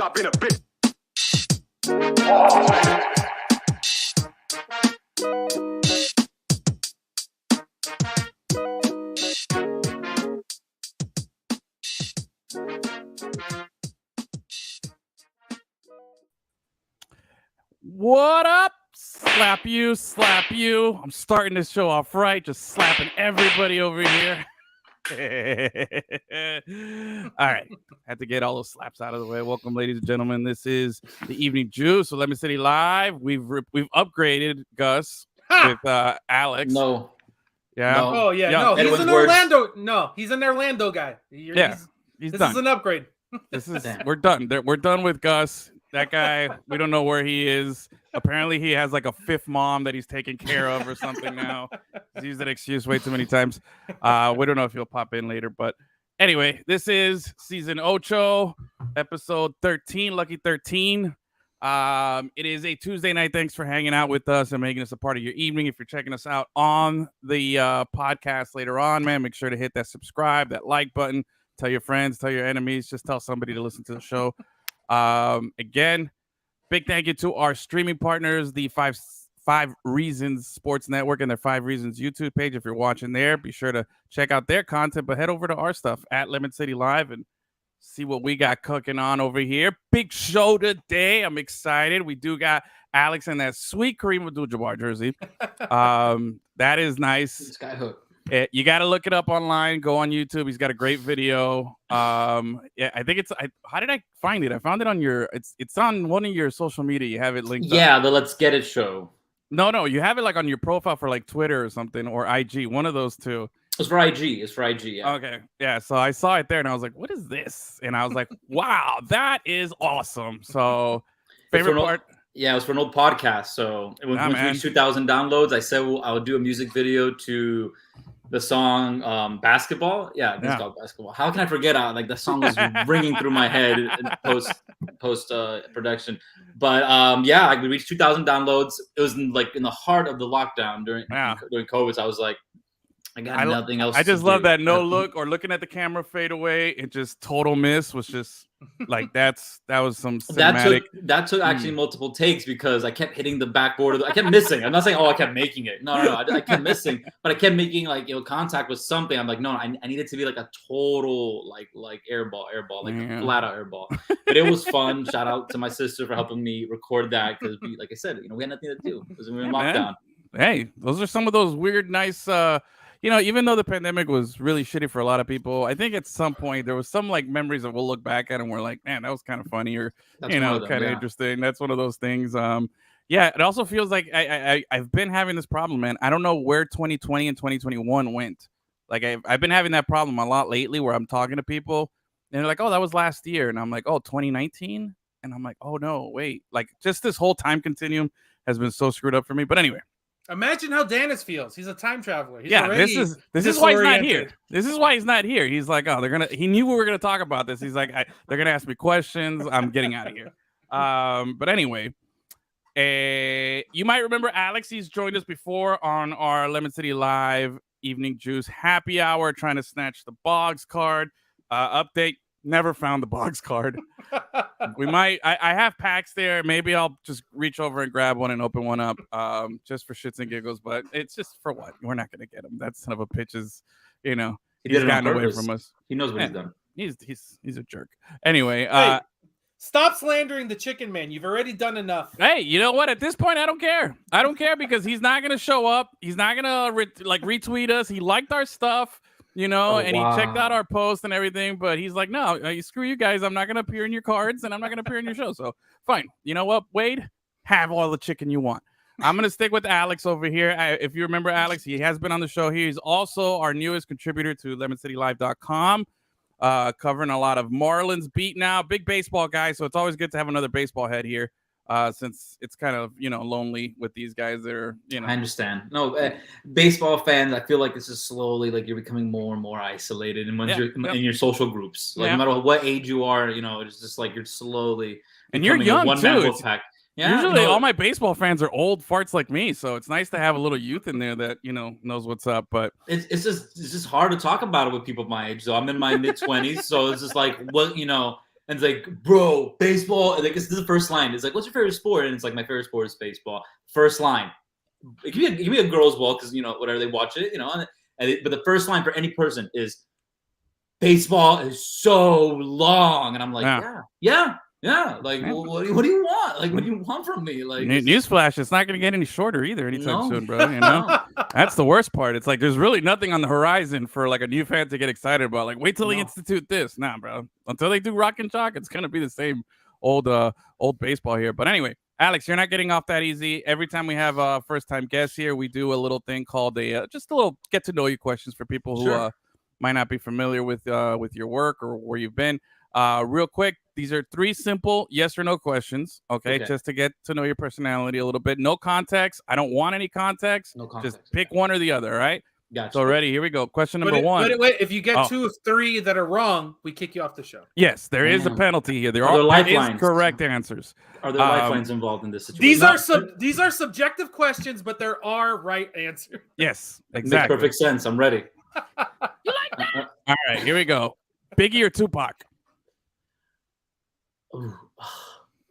Stop being a bitch. What up? Slap you, slap you. I'm starting this show off right, just slapping everybody over here. All right, had to get all those slaps out of the way. Welcome, ladies and gentlemen. This is the Evening Juice, so LemonCityLive. We've upgraded Gus with Alex. No. Yeah. No. Oh yeah. No, he's an Orlando. No, he's an Orlando guy. He's this done. Is an upgrade. This is we're done. We're done with Gus. That guy, we don't know where he is. Apparently, he has like a fifth mom that he's taking care of or something now. He's used that excuse way too many times. We don't know if he'll pop in later. But anyway, this is season 8, episode 13, lucky 13. It is a Tuesday night. Thanks for hanging out with us and making us a part of your evening. If you're checking us out on the podcast later on, man, make sure to hit that subscribe, that like button. Tell your friends, tell your enemies. Just tell somebody to listen to the show. Again, big thank you to our streaming partners, the Five Reasons Sports Network and their 5 Reasons YouTube page. If you're watching there, be sure to check out their content, but head over to our stuff at LemonCityLive and see what we got cooking on over here. Big show today. I'm excited. We do got Alex in that sweet Kareem Abdul-Jabbar jersey. That is nice. Skyhook. You got to look it up online. Go on YouTube. He's got a great video. Yeah, I think it's. How did I find it? I found it on your. It's on one of your social media. You have it linked. Yeah, up. the Let's Get It show. No, you have it like on your profile for like Twitter or something or IG. One of those two. It's for IG. Yeah. Okay. Yeah. So I saw it there and I was like, "What is this?" And I was like, "Wow, that is awesome." So favorite part. Yeah, it was for an old podcast. So it went to reach 2,000 downloads. I said I would do a music video to the song Basketball. Yeah, it's called Basketball. How can I forget? Like the song was ringing through my head in post production. But we reached 2,000 downloads. It was in the heart of the lockdown during COVID. So I was like, I got nothing else. I just love that no look or looking at the camera fade away. It just total miss was just like that was some cinematic. That took actually multiple takes because I kept hitting the backboard. I kept missing. I'm not saying I kept making it. No. I kept missing, but I kept making contact with something. I'm like, no, I need it to be like a total like airball, like a flat out airball. But it was fun. Shout out to my sister for helping me record that because like I said, we had nothing to do because we were in lockdown. Hey, those are some of those weird, nice. Even though the pandemic was really shitty for a lot of people, I think at some point there was some memories that we'll look back at and we're like, man, that was kind of funny or, kind of interesting. That's one of those things. It also feels like I've been having this problem, man. I don't know where 2020 and 2021 went. Like I've been having that problem a lot lately where I'm talking to people and they're like, oh, that was last year. And I'm like, oh, 2019. And I'm like, oh no, wait, just this whole time continuum has been so screwed up for me. But anyway. Imagine how Dennis feels. He's a time traveler. He's this is why he's not here. This is why he's not here. He's like, oh, he knew we were gonna talk about this. He's like, they're gonna ask me questions. I'm getting out of here. But anyway, you might remember Alex. He's joined us before on our LemonCityLive Evening Juice Happy Hour, trying to snatch the Boggs card. Update. Never found the Boggs card. We might. I have packs there. Maybe I'll just reach over and grab one and open one up, just for shits and giggles. But it's just for what? We're not gonna get him. That son of a bitch is, he's gotten away from us. He knows what he's done. He's a jerk. Anyway, stop slandering the chicken man. You've already done enough. Hey, you know what? At this point, I don't care. I don't care because he's not gonna show up. He's not gonna retweet us. He liked our stuff. He checked out our post and everything, but he's like, no, screw you guys. I'm not going to appear in your cards and I'm not going to appear in your show. So fine. You know what, Wade? Have all the chicken you want. I'm going to stick with Alex over here. If you remember Alex, he has been on the show here. He's also our newest contributor to LemonCityLive.com, covering a lot of Marlins beat now. Big baseball guy, so it's always good to have another baseball head here. Since it's kind of, lonely with these guys that are, I understand. No, baseball fans, I feel like this is slowly, you're becoming more and more isolated and you're in your social groups. No matter what age you are, it's just you're slowly. And you're young, too. Yeah, usually all my baseball fans are old farts like me, so it's nice to have a little youth in there that, knows what's up. But it's just hard to talk about it with people my age. So I'm in my mid-20s, so it's just And it's like, bro, baseball. And like, this is the first line. It's like, what's your favorite sport? And it's like, my favorite sport is baseball. First line. It can be a girl as well, because whatever, they watch it, but the first line for any person is, baseball is so long. And I'm like, yeah. Like, what do you want? Like, what do you want from me? Like, newsflash, it's not going to get any shorter either anytime soon, bro. That's the worst part. It's like there's really nothing on the horizon for like a new fan to get excited about. Like, wait till they institute this. Nah, bro. Until they do Rock and Chalk, it's going to be the same old baseball here. But anyway, Alex, you're not getting off that easy. Every time we have a first-time guest here, we do a little thing called just a little get-to-know-you questions for people who might not be familiar with your work or where you've been. Real quick, these are 3 simple yes or no questions, okay? Just to get to know your personality a little bit. No context. I don't want any context. No context. Just pick one or the other, all right? Gotcha. So ready, here we go. Question number 1. Wait, if you get 2 of 3 that are wrong, we kick you off the show. Yes, there is a penalty here. There are lifelines. Correct answers. Are there lifelines involved in this situation? These are subjective questions, but there are right answers. Yes, exactly. Makes perfect sense. I'm ready. You like that? All right, here we go. Biggie or Tupac? Ooh.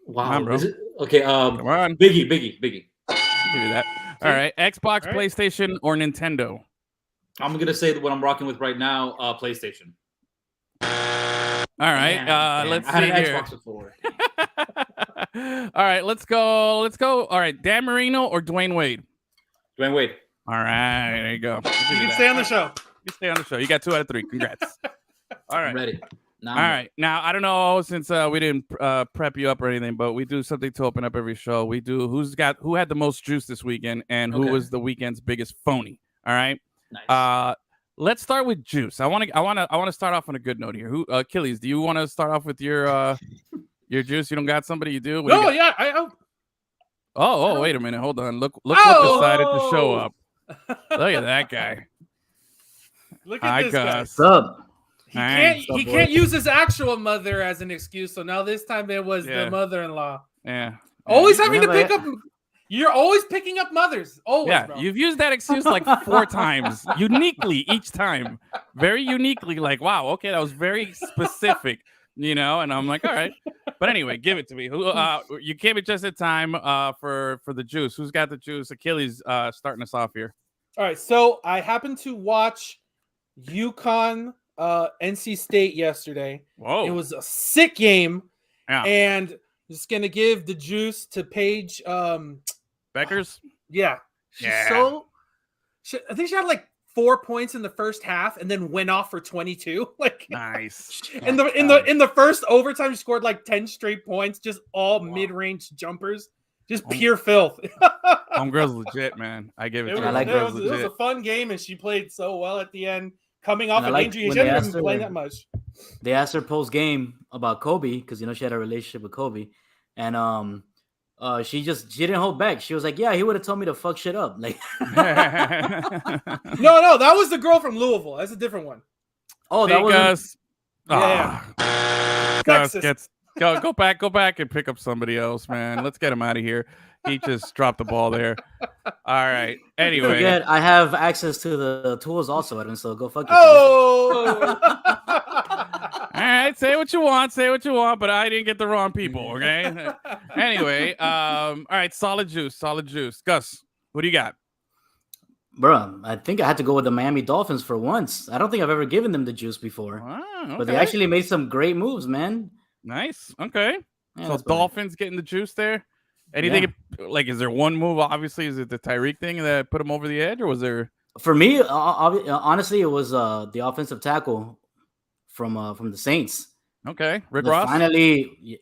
Wow. Come on, bro. Is it? Okay. Come on. Biggie. Do that. All right. Xbox, PlayStation, or Nintendo? I'm gonna say that what I'm rocking with right now, PlayStation. All right. Let's see I had an here. Xbox before. All right. Let's go. All right. Dan Marino or Dwayne Wade? Dwayne Wade. All right. There you go. You can stay on the show. You stay on the show. You got 2 out of 3. Congrats. All right. I'm ready. All right. Now, I don't know, since we didn't prep you up or anything, but we do something to open up every show. We do who had the most juice this weekend and who was the weekend's biggest phony. All right. Nice. Let's start with juice. I want to start off on a good note here. Who Achilles, do you want to start off with your juice? You don't got somebody you do? No, yeah. Oh, wait a minute. Hold on. Look what decided to show up. Look at that guy. Look at this guy. What's up? He can't use his actual mother as an excuse. So now this time it was the mother-in-law. Yeah. Always having to pick up. You're always picking up mothers. Always. Yeah, bro. You've used that excuse like 4 times, uniquely each time, very uniquely. Like, wow, okay, that was very specific, And I'm like, all right. But anyway, give it to me. Who? You came at just in time for the juice. Who's got the juice? Achilles, starting us off here. All right. So I happened to watch UConn. NC State yesterday. Whoa. It was a sick game. Yeah. And just gonna give the juice to Paige Beckers. Yeah. I think she had like 4 points in the first half and then went off for 22. Like nice. In the first overtime, she scored like 10 straight points, just all mid-range jumpers. Just pure filth. Homegirl's legit, man. I give it to her. It was a fun game and she played so well at the end. Coming off an injury, she hadn't been playing that much. They asked her post game about Kobe because she had a relationship with Kobe, and she didn't hold back. She was like, "Yeah, he would have told me to fuck shit up." Like, no, that was the girl from Louisville. That's a different one. Oh, that was Gus go back and pick up somebody else, man. Let's get him out of here. He just dropped the ball there. All right. Anyway, forget, I have access to the tools also, Edwin. So go fuck yourself. Oh. All right. Say what you want. But I didn't get the wrong people. Okay. Anyway. All right. Solid juice. Gus, what do you got? Bro, I think I had to go with the Miami Dolphins for once. I don't think I've ever given them the juice before. Okay. But they actually made some great moves, man. Nice. Okay. Yeah, so Dolphins getting the juice there. Anything like, is there one move? Obviously, is it the Tyreek thing that put him over the edge, or was there? For me, honestly, it was the offensive tackle from the Saints. Okay, Rick Ross. Finally,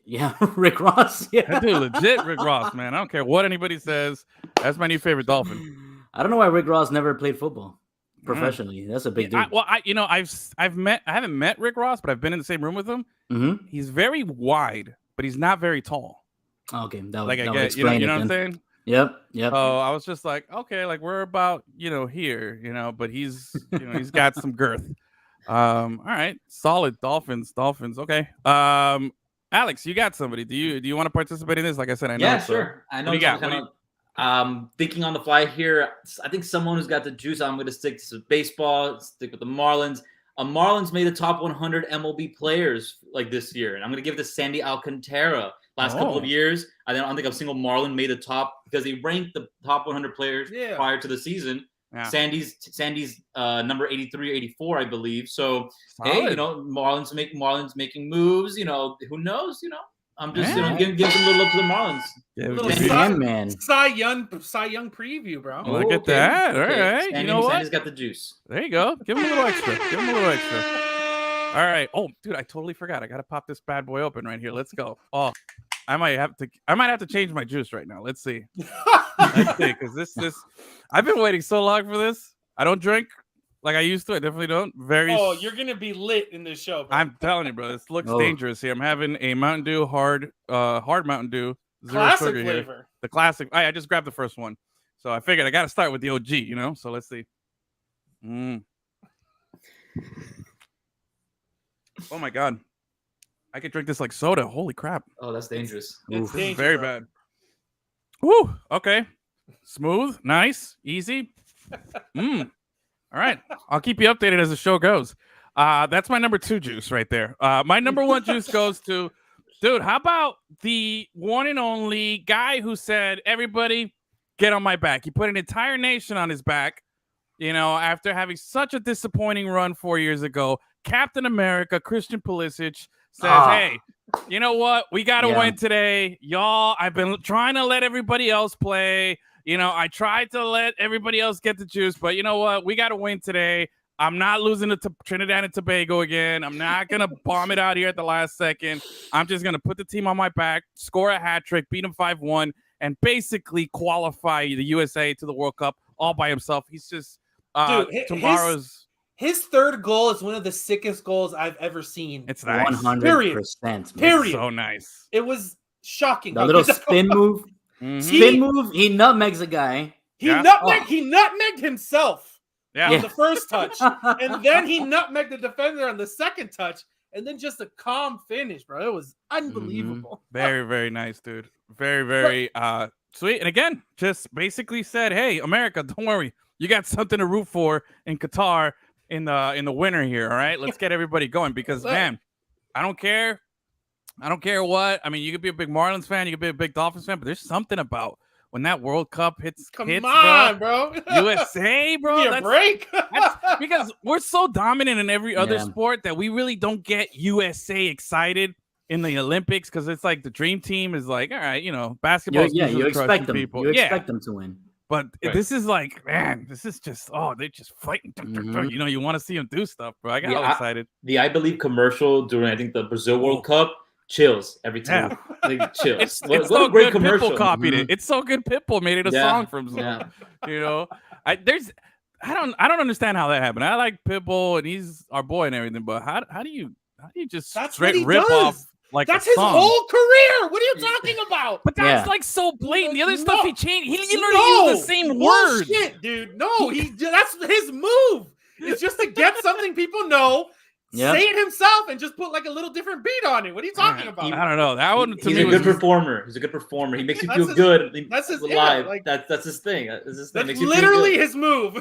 Rick Ross. Yeah, that dude, legit Rick Ross, man. I don't care what anybody says. That's my new favorite Dolphin. I don't know why Rick Ross never played football professionally. That's a big deal. I haven't met Rick Ross, but I've been in the same room with him. Mm-hmm. He's very wide, but he's not very tall. Okay, that would explain. You know what I'm saying? Yep. Oh, I was just like, okay, like we're about here, but he's he's got some girth. All right, solid Dolphins. Okay. Alex, you got somebody? Do you want to participate in this? Like I said, I know. Yeah, sure. I know. What do you got? Thinking on the fly here. I think someone who's got the juice. I'm going to stick to baseball. Stick with the Marlins. Marlins made the top 100 MLB players like this year, and I'm gonna give it to Sandy Alcantara. Last couple of years, I don't think a single Marlin made the top because they ranked the top 100 players prior to the season. Yeah. Sandy's number 83, 84, I believe. So hey, Marlins making moves. Who knows? I'm just give some little love to the Marlins. Cy Young preview, bro. Look at that. All right. Sandy's got the juice. There you go. Give him a little extra. All right. Oh, dude, I totally forgot. I gotta pop this bad boy open right here. Let's go. Oh, I might have to change my juice right now. Let's see. Because this I've been waiting so long for this. I don't drink like I used to. I definitely don't. You're gonna be lit in this show, bro. I'm telling you, bro. This looks dangerous here. I'm having a Mountain Dew hard Mountain Dew, zero classic sugar flavor. Here. The classic. I just grabbed the first one, so I figured I got to start with the OG. So let's see. Oh my god, I could drink this like soda. Holy crap! Oh, that's dangerous. It's dangerous, very bro. bad. Woo. Okay. Smooth. Nice. Easy. All right. I'll keep you updated as the show goes. That's my number 2 juice right there. My number 1 juice goes to, dude, how about the one and only guy who said, everybody get on my back. He put an entire nation on his back, after having such a disappointing run 4 years ago. Captain America, Christian Pulisic, says, hey, you know what? We got to win today. Y'all, I've been trying to let everybody else play. I tried to let everybody else get the juice, but you know what? We got to win today. I'm not losing to Trinidad and Tobago again. I'm not going to bomb it out here at the last second. I'm just going to put the team on my back, score a hat trick, beat them 5-1, and basically qualify the USA to the World Cup all by himself. He's just tomorrow's... His third goal is one of the sickest goals I've ever seen. It's nice. 100%. Period. So nice. It was shocking. The little spin move. Spin move. He nutmegs a guy. He nutmegged himself on the first touch. And then he nutmegged the defender on the second touch. And then just a calm finish, bro. It was unbelievable. Very, very nice, dude. Very, very sweet. And again, just basically said, hey, America, don't worry. You got something to root for in Qatar in the winter here, all right? Let's get everybody going because, man, I don't care what. I mean, you could be a big Marlins fan, you could be a big Dolphins fan, but there's something about when that World Cup hits, bro. USA, bro. Give me a break. That's because we're so dominant in every other sport that we really don't get USA excited in the Olympics because it's like the dream team is like, all right, basketball. You expect them. You expect them to win. But this is like, man, this is just, they're just fighting. You want to see them do stuff, bro. I got all excited. The I Believe commercial during, I think, the Brazil World Cup, chills every time. Like, chills. It's so a great good commercial. Pitbull copied it. It's so good Pitbull made it a song for himself. Yeah. I don't understand how that happened. I like Pitbull and he's our boy and everything, but how do you just straight rip off? Like that's his whole career. What are you talking about? But that's like so blatant. The other stuff he changed, he literally used the same word. Shit, dude. No, that's his move. It's just to get something people know, say it himself, and just put like a little different beat on it. What are you talking about? I don't know. That one to me was a good performer. He's a good performer. He makes you feel good. That's his live. That's his thing. That's literally his move.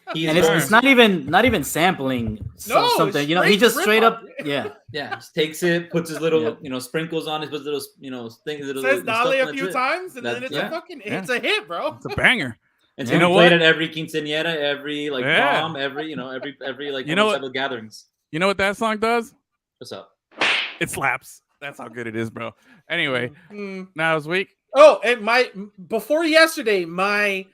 And it's not even sampling something. He just straight up, just takes it, puts his little, sprinkles on it, puts little, things. Says Dale a few times, and then it's it's a hit, bro. It's a banger. And so he played at every quinceañera, every prom, every like type of gatherings. You know what that song does? What's up? It slaps. That's how good it is, bro. Anyway, now this week. Oh, and before yesterday, my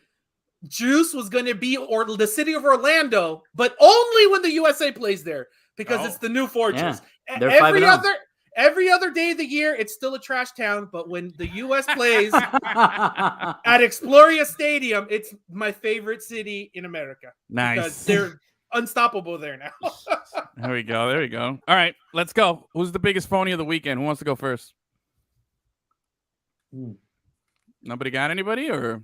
juice was going to be the city of Orlando, but only when the USA plays there because it's the new fortress. Yeah, every other day of the year, it's still a trash town, but when the US plays at Exploria Stadium, it's my favorite city in America. Nice. Because they're unstoppable there now. There we go. All right, let's go. Who's the biggest phony of the weekend? Who wants to go first? Nobody got anybody or...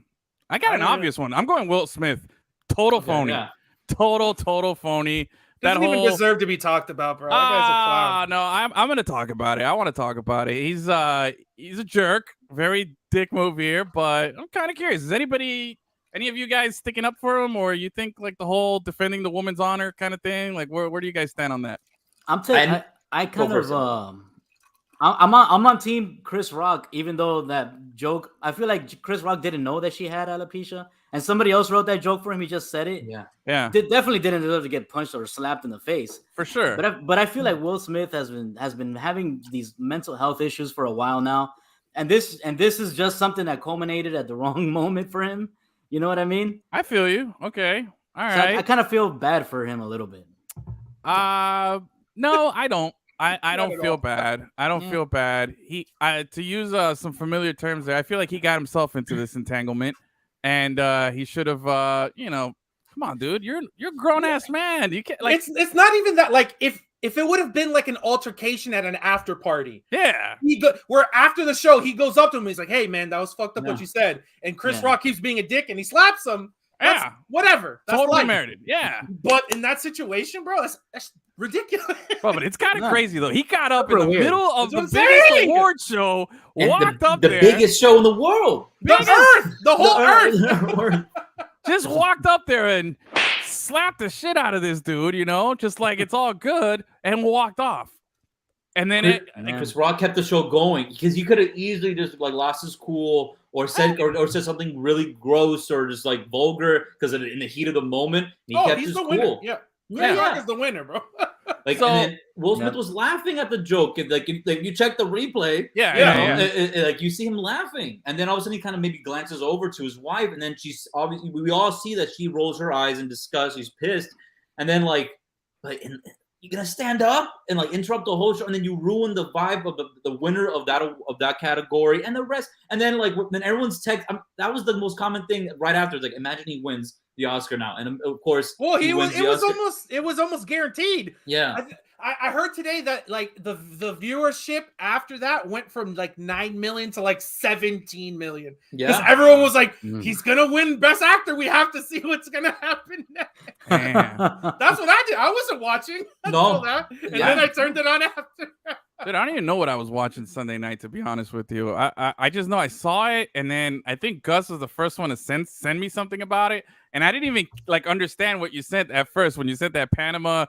I got an obvious one. I'm going Will Smith. Total phony. Yeah. Total phony. Doesn't even deserve to be talked about, bro. That guy's a clown. No, I'm going to talk about it. I want to talk about it. He's a jerk. Very dick move here, but I'm kind of curious. Does anybody Any of you guys sticking up for him, or you think like the whole defending the woman's honor kind of thing? Like, where do you guys stand on that? I'm on team Chris Rock, even though that joke, I feel like Chris Rock didn't know that she had alopecia, and somebody else wrote that joke for him. He just said it. Yeah. Definitely didn't deserve to get punched or slapped in the face for sure. But I feel like Will Smith has been having these mental health issues for a while now, and this is just something that culminated at the wrong moment for him. You know what I mean? I feel you. Okay. All right. I kind of feel bad for him a little bit. No, I don't. I don't feel bad. I don't feel bad. To use some familiar terms there, I feel like he got himself into this entanglement, and he should have, come on, dude, you're a grown ass man. You can't like. It's not even that. Like if it would have been like an altercation at an after party, where after the show he goes up to him, he's like, "Hey man, that was fucked up what you said," and Chris Rock keeps being a dick and he slaps him. Whatever. That's totally merited. Yeah. But in that situation, bro, that's ridiculous. Bro, but it's kind of crazy though. He got up in the middle of the biggest award show, walked up there, the biggest show in the world, the whole earth. Just walked up there and slapped the shit out of this dude, just like it's all good, and walked off. And then Chris Rock kept the show going because he could have easily just like lost his cool or said something really gross or just like vulgar because in the heat of the moment he kept his cool. Winner. Yeah. Chris Rock is the winner, bro. And then Will Smith was laughing at the joke. And like you check the replay, like you see him laughing, and then all of a sudden he kind of maybe glances over to his wife, and then she's obviously we all see that she rolls her eyes in disgust. She's pissed, and then you're gonna stand up and like interrupt the whole show, and then you ruin the vibe of the winner of that category and the rest. And then then everyone's text. That was the most common thing right after. It's like, imagine he wins the Oscar now, and of course, it was almost guaranteed. Yeah, I heard today that like the viewership after that went from like 9 million to like 17 million. Yeah, because everyone was like, he's gonna win Best Actor. We have to see what's gonna happen next. That's what I did. I wasn't watching until that, and then I turned it on after. Dude, I don't even know what I was watching Sunday night, to be honest with you. I just know I saw it, and then I think Gus was the first one to send me something about it, and I didn't even understand what you sent at first when you sent that Panama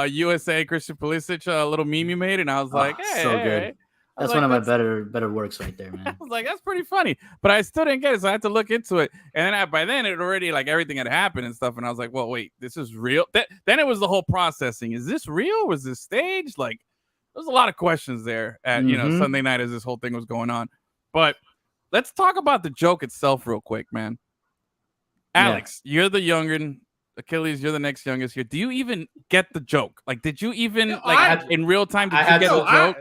USA Christian Pulisic little meme you made, and I was like, hey, so good. That's one of my better works right there, man. I was like, that's pretty funny, but I still didn't get it, so I had to look into it. And then by then it already everything had happened and stuff, and I was like, well, wait, this is real. Then it was the whole processing. Is this real? Was this staged? Like, there's a lot of questions there at Sunday night as this whole thing was going on. But let's talk about the joke itself real quick, man. Alex, you're the younger. Achilles, you're the next youngest here. Do you even get the joke? Like, did you even in real time? Did you get the joke?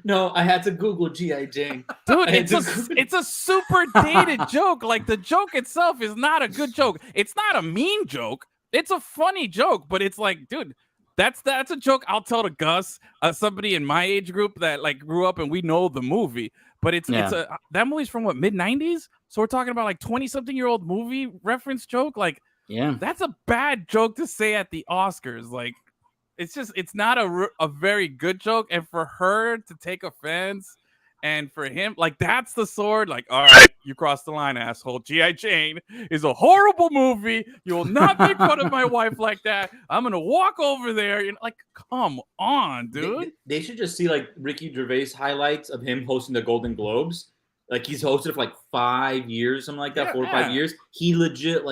No, I had to Google G.I. Jane. Dude, it's a super dated joke. Like, the joke itself is not a good joke. It's not a mean joke. It's a funny joke, but it's like, dude, that's a joke I'll tell to Gus, somebody in my age group that grew up and we know the movie. But that movie's from what, mid-90s? So we're talking about 20-something-year-old movie reference joke. That's a bad joke to say at the Oscars. It's not a very good joke. And for her to take offense, and for him, that's the sword. All right, you crossed the line, asshole. G.I. Jane is a horrible movie. You will not make fun of my wife like that. I'm gonna walk over there. Come on, dude. They should just see Ricky Gervais highlights of him hosting the Golden Globes. He's hosted it for 5 years, something like that, 4 or 5 years. He legit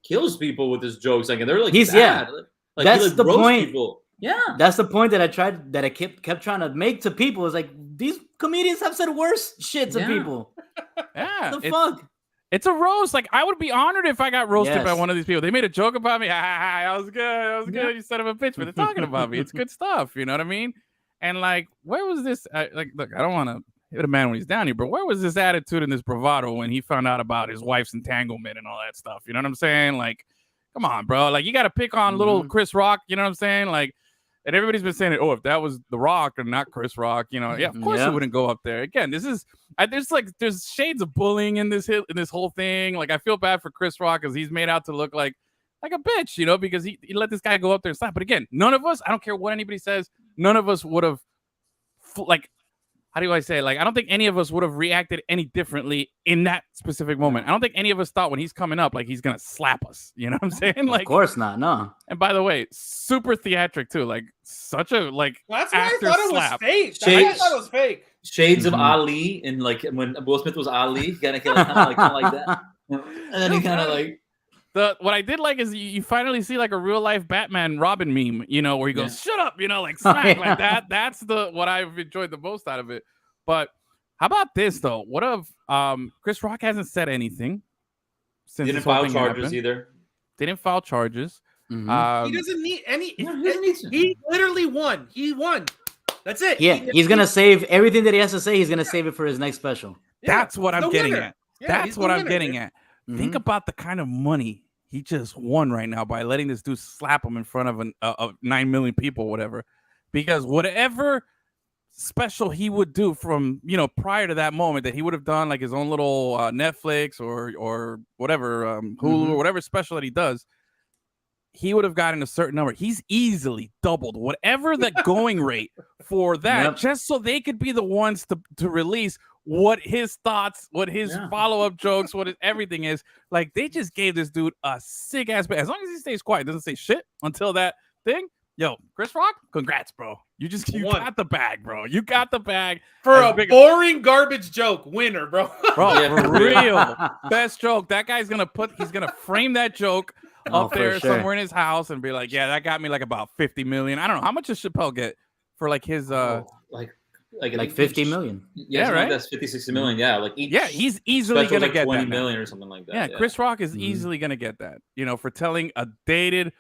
kills people with his jokes. And they're he's bad. That's the point. People. Yeah, that's the point that I kept trying to make to people. Is these comedians have said worse shit to people. Yeah, the fuck. It's a roast. I would be honored if I got roasted by one of these people. They made a joke about me. I was good. I was good. You son of a bitch. But they're talking about me. It's good stuff. You know what I mean? And where was this? Look, I don't want to hit a man when he's down here, but where was this attitude and this bravado when he found out about his wife's entanglement and all that stuff? You know what I'm saying? Come on, bro. You got to pick on little Chris Rock. You know what I'm saying? And everybody's been saying it. Oh, if that was The Rock and not Chris Rock, of course he wouldn't go up there. Again, this is there's shades of bullying in this whole thing. I feel bad for Chris Rock because he's made out to look like a bitch, because he let this guy go up there and slap. But again, none of us, I don't care what anybody says, none of us would have how do I say it? Like, I don't think any of us would have reacted any differently in that specific moment. I don't think any of us thought when he's coming up, like, he's going to slap us. You know what I'm saying? Like, of course not. No. And by the way, super theatric too. Like, such a, like, that's why actor I thought slap. It was fake. I thought it was fake. Shades of Ali, and like when Will Smith was Ali, kind of like that. And then he kind of like. What I did like is you finally see like a real life Batman Robin meme, you know, where he goes, "Shut up," you know, like smack like that. That's what I've enjoyed the most out of it. But how about this though? What if Chris Rock hasn't said anything since didn't file charges either? Didn't file charges. Mm-hmm. He doesn't need any. He literally won. He won. That's it. Yeah, he's gonna save everything that he has to say. He's gonna save it for his next special. That's what I'm getting at. That's what I'm getting at. Think about the kind of money he just won right now by letting this dude slap him in front of 9 million people, whatever. Because whatever special he would do from, you know, prior to that moment that he would have done, like his own little Netflix or whatever, Hulu or whatever special that he does, he would have gotten a certain number. He's easily doubled whatever the going rate for that, just so they could be the ones to release what his thoughts, what his follow-up jokes, what everything is. Like, they just gave this dude a sick ass bag. As long as he stays quiet, doesn't say shit until that thing. Yo, Chris Rock, congrats, bro. You got the bag, bro. You got the bag for a boring garbage joke. Winner, bro. Bro, for real. Best joke. That guy's he's gonna frame that joke up there somewhere in his house and be like, yeah, that got me like about 50 million. I don't know. How much does Chappelle get for like his like 50 million? Yeah, right. That's 50, 60 million. Yeah, like each. Yeah, he's easily gonna like get 20 that million or something like that. Yeah, Chris Rock is easily gonna get that. You know, for telling a dated,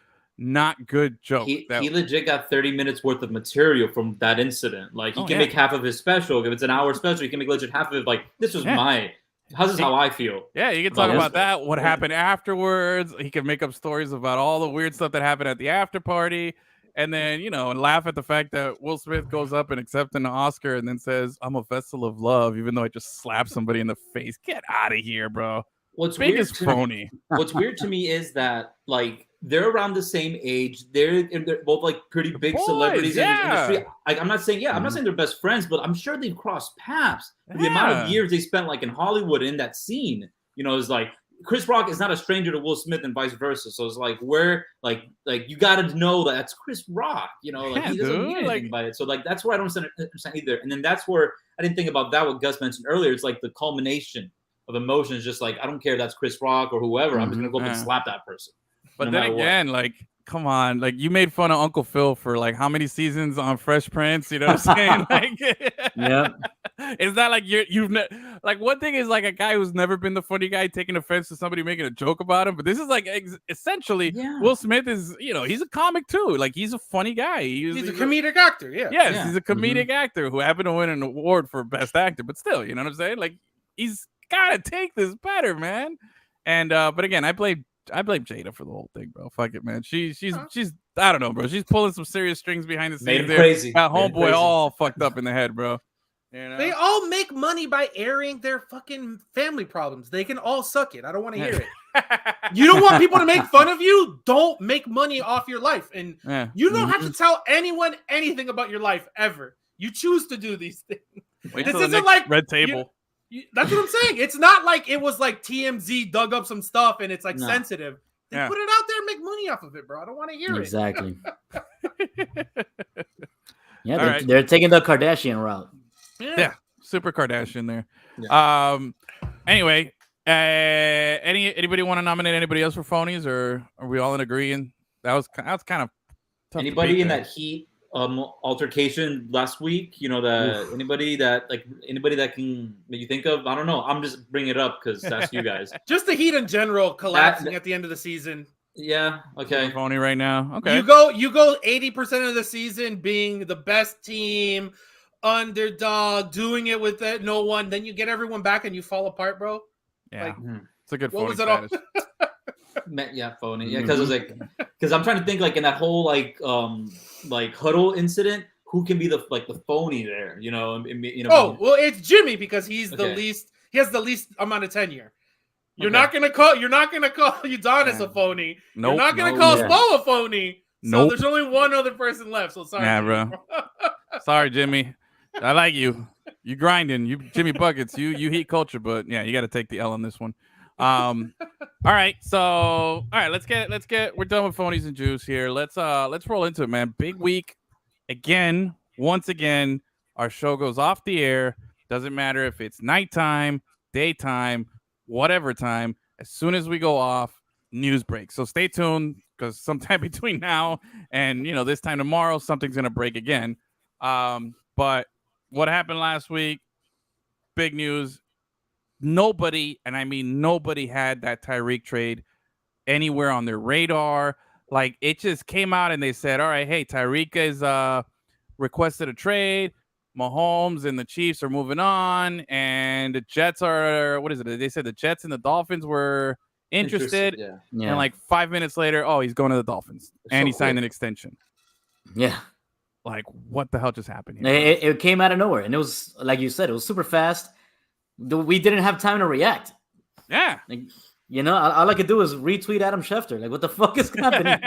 not good joke. He legit got 30 minutes worth of material from that incident. Like, he can make half of his special. If it's an hour special, he can make legit half of it. Like, this was this is how I feel. Yeah, you can talk about that. What happened afterwards? He can make up stories about all the weird stuff that happened at the after party. And then, you know, and laugh at the fact that Will Smith goes up and accepts an Oscar and then says, "I'm a vessel of love," even though I just slapped somebody in the face. Get out of here, bro. What's phony. What's weird to me is that, like, they're around the same age. They're both like pretty big celebrities in the industry. Like, I'm not saying they're best friends, but I'm sure they've crossed paths. The amount of years they spent like in Hollywood in that scene, you know, is like Chris Rock is not a stranger to Will Smith and vice versa. So it's like you got to know that that's Chris Rock. You know, like he doesn't mean anything by it. So like that's where I don't understand either. And then that's where I didn't think about that. What Gus mentioned earlier, it's like the culmination of emotions. Just like, I don't care if that's Chris Rock or whoever. I'm just gonna go up and slap that person. But then again, like, come on, like, you made fun of Uncle Phil for like how many seasons on Fresh Prince? You know what I'm saying? Like, yeah, it's not like like, one thing is like a guy who's never been the funny guy taking offense to somebody making a joke about him, but this is like essentially Will Smith is, you know, he's a comic too. Like, he's a funny guy. He's a comedic actor. Yes, he's a comedic actor who happened to win an award for best actor, but still, you know what I'm saying? Like, he's gotta take this better, man. And but again, I blame Jada for the whole thing, bro. Fuck it, man. She's I don't know, bro. She's pulling some serious strings behind the scenes. Made him crazy. Got homeboy all fucked up in the head, bro. You know? They all make money by airing their fucking family problems. They can all suck it. I don't want to hear it. You don't want people to make fun of you? Don't make money off your life. And you don't have to tell anyone anything about your life ever. You choose to do these things. Wait till the next like red table. That's what I'm saying. It's not like it was like TMZ dug up some stuff and it's like sensitive. They put it out there and make money off of it, bro. I don't want to hear it. Exactly. They're taking the Kardashian route. Yeah, super Kardashian there. Yeah. Anyway, anybody want to nominate anybody else for phonies, or are we all in agreeing? That was kind of tough. Anybody in that Heat altercation last week, you know, anybody that can make you think of? I don't know. I'm just bringing it up because that's you guys. Just the Heat in general collapsing at the end of the season. Yeah. Okay. Phony right now. Okay. You go 80% of the season being the best team, underdog, doing it with no one. Then you get everyone back and you fall apart, bro. Yeah. Like, it's a good phony. What was it all? Yeah, phony. Yeah, because I'm trying to think, like, in that whole like huddle incident, who can be the phony there? You know. Well, it's Jimmy because he's the least. He has the least amount of tenure. You're not gonna call Udonis a phony. Nope, you're not gonna call Spo a phony. So there's only one other person left. So sorry. Yeah, bro. Sorry, Jimmy. I like you. You grinding. You Jimmy Buckets. You heat culture, but yeah, you got to take the L on this one. All right. So let's get we're done with phonies and Jews here. Let's roll into it, man. Big week again. Once again, our show goes off the air. Doesn't matter if it's nighttime, daytime, whatever time. As soon as we go off, news breaks. So stay tuned because sometime between now and this time tomorrow, something's gonna break again. But what happened last week? Big news. Nobody, and I mean nobody, had that Tyreek trade anywhere on their radar. Like, it just came out and they said, all right, hey, Tyreek is requested a trade. Mahomes and the Chiefs are moving on, and the Jets are, what is it? They said the Jets and the Dolphins were interested. Yeah. And like 5 minutes later, he's going to the Dolphins. And he signed an extension. Yeah. Like, what the hell just happened here? It came out of nowhere. And it was, like you said, it was super fast. We didn't have time to react. Yeah. Like, all I could do is retweet Adam Schefter. Like, what the fuck is happening?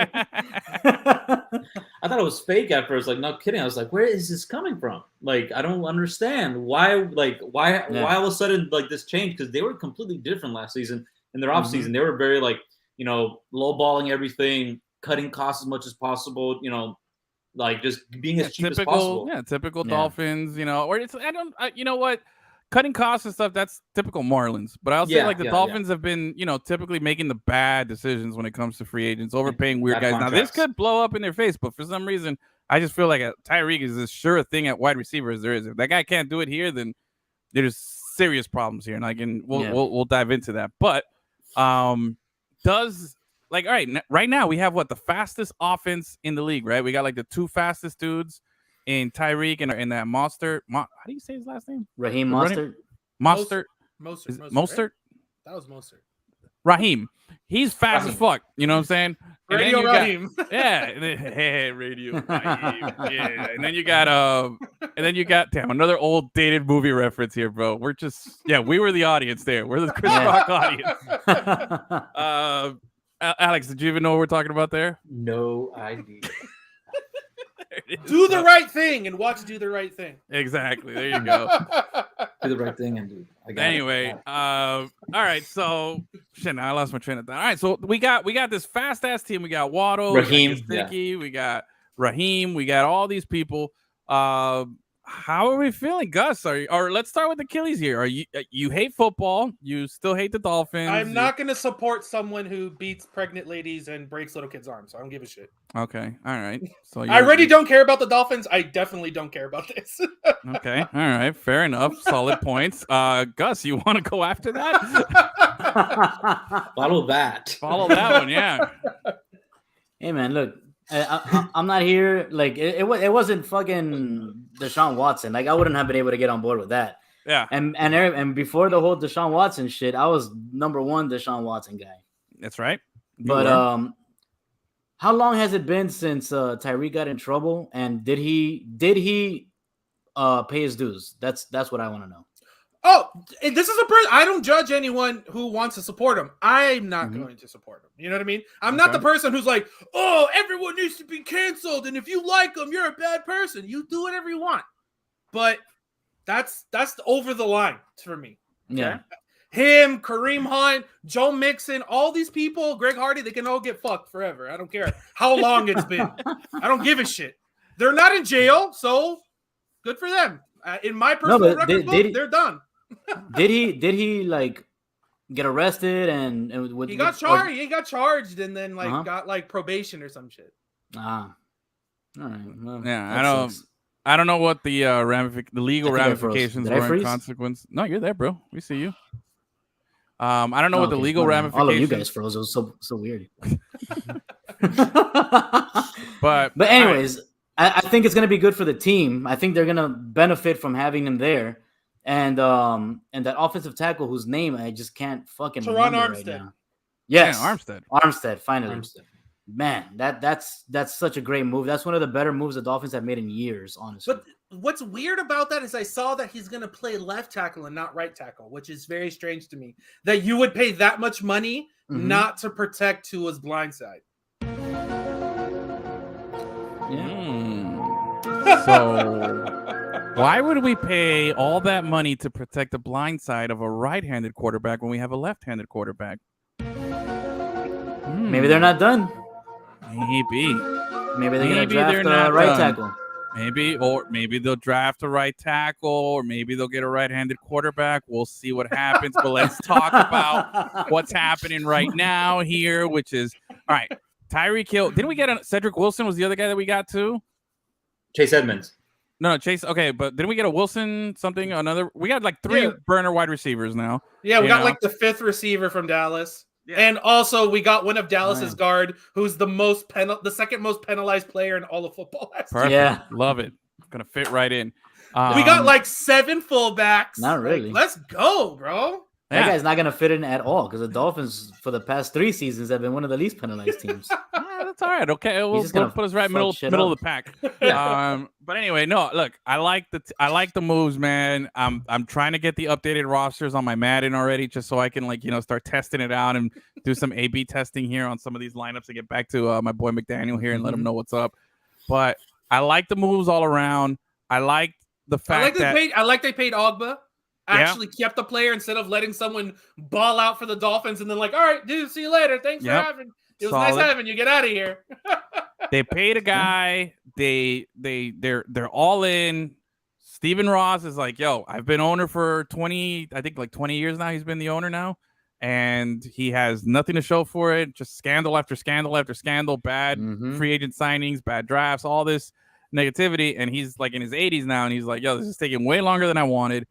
I thought it was fake at first. Like, no kidding. I was like, where is this coming from? Like, I don't understand why all of a sudden, like, this change? Because they were completely different last season in their off season. They were very, like, lowballing everything, cutting costs as much as possible, like just being as cheap as possible. Yeah, typical Dolphins, or it's, you know what? Cutting costs and stuff, that's typical Marlins. But I'll say, the Dolphins have been, typically making the bad decisions when it comes to free agents, overpaying weird guys. Contracts. Now, this could blow up in their face, but for some reason, I just feel like Tyreek is as sure a thing at wide receiver as there is. If that guy can't do it here, then there's serious problems here. And we'll dive into that. But right now we have the fastest offense in the league, right? We got like the two fastest dudes in Tyreek and in that Mostert. How do you say his last name? Raheem Mostert. Mostert. Mostert. That was Mostert. Raheem. He's fast as fuck. You know what I'm saying? Radio Raheem. Hey, Radio Raheem. Yeah. And then you got damn, another old dated movie reference here, bro. We're just we were the audience there. We're the Chris Rock audience. Alex, did you even know what we're talking about there? No idea. Do the right thing and watch Do the Right Thing. Exactly. There you go. Do the right thing and do. Anyway, all right. So shit. Now I lost my train of thought. All right. So we got this fast ass team. We got Waddle, Raheem, we got Raheem, we got all these people. How are we feeling, Gus? Or let's start with Achilles here. Are you hate football? You still hate the Dolphins? I'm not going to support someone who beats pregnant ladies and breaks little kids' arms. So I don't give a shit. Okay, all right. So I already don't care about the Dolphins. I definitely don't care about this. Okay, all right, fair enough. Solid points. Gus, you want to go after that? Follow that one, yeah. Hey man, look. I'm not here. Like it wasn't fucking Deshaun Watson. Like I wouldn't have been able to get on board with that. Yeah. And before the whole Deshaun Watson shit, I was number one Deshaun Watson guy. That's right. But how long has it been since Tyreek got in trouble? And did he pay his dues? That's what I want to know. Oh, this is a person. I don't judge anyone who wants to support him. I'm not going to support him. You know what I mean? I'm not the person who's like, oh, everyone needs to be canceled. And if you like them, you're a bad person. You do whatever you want. But that's over the line for me. Yeah. Him, Kareem Hunt, Joe Mixon, all these people, Greg Hardy, they can all get fucked forever. I don't care how long it's been. I don't give a shit. They're not in jail, so good for them. In my personal record book, they're done. Did he like get arrested and he got charged? He got charged and then got like probation or some shit. All right. Well, yeah, I don't know what the legal ramifications were in consequence. No, you're there, bro. We see you. I don't know what the legal ramifications. All of you guys froze. It was so weird. but anyways, I think it's gonna be good for the team. I think they're gonna benefit from having him there. And that offensive tackle whose name I just can't fucking remember right now. Yes, Armstead. Finally, man, that's such a great move. That's one of the better moves the Dolphins have made in years, honestly. But what's weird about that is I saw that he's gonna play left tackle and not right tackle, which is very strange to me. That you would pay that much money not to protect Tua's blind side. So. Why would we pay all that money to protect the blind side of a right-handed quarterback when we have a left-handed quarterback? Maybe they're not done. Maybe they're going to draft a right tackle. Maybe they'll draft a right tackle, or maybe they'll get a right-handed quarterback. We'll see what happens. But let's talk about what's happening right now here, which is, all right, Tyreek Hill. Didn't we get Cedric Wilson was the other guy that we got too? Chase Edmonds. No, Chase. Okay, but didn't we get a Wilson something? Another? We got like 3 burner wide receivers now. Yeah, we got like the 5th receiver from Dallas. Yeah. And also, we got one of Dallas's guard, who's the second most penalized player in all of football. Perfect. Yeah, love it. Gonna fit right in. We got like 7 fullbacks. Not really. Like, let's go, bro. That guy's not gonna fit in at all because the Dolphins, for the past 3 seasons, have been one of the least penalized teams. That's all right. Okay, we'll put us right middle of the pack. But anyway, no. Look, I like the moves, man. I'm trying to get the updated rosters on my Madden already, just so I can start testing it out and do some A/B testing here on some of these lineups to get back to my boy McDaniel here and let him know what's up. But I like the moves all around. I like the fact they paid Ogba. Actually kept the player instead of letting someone ball out for the Dolphins and then all right, dude, see you later. Thanks for having. It was nice having you. Get out of here. They paid a guy. They're all in. Stephen Ross is like, yo, I've been owner for 20 years now. He's been the owner now, and he has nothing to show for it. Just scandal after scandal after scandal, bad free agent signings, bad drafts, all this negativity. And he's like in his 80s now, and he's like, yo, this is taking way longer than I wanted.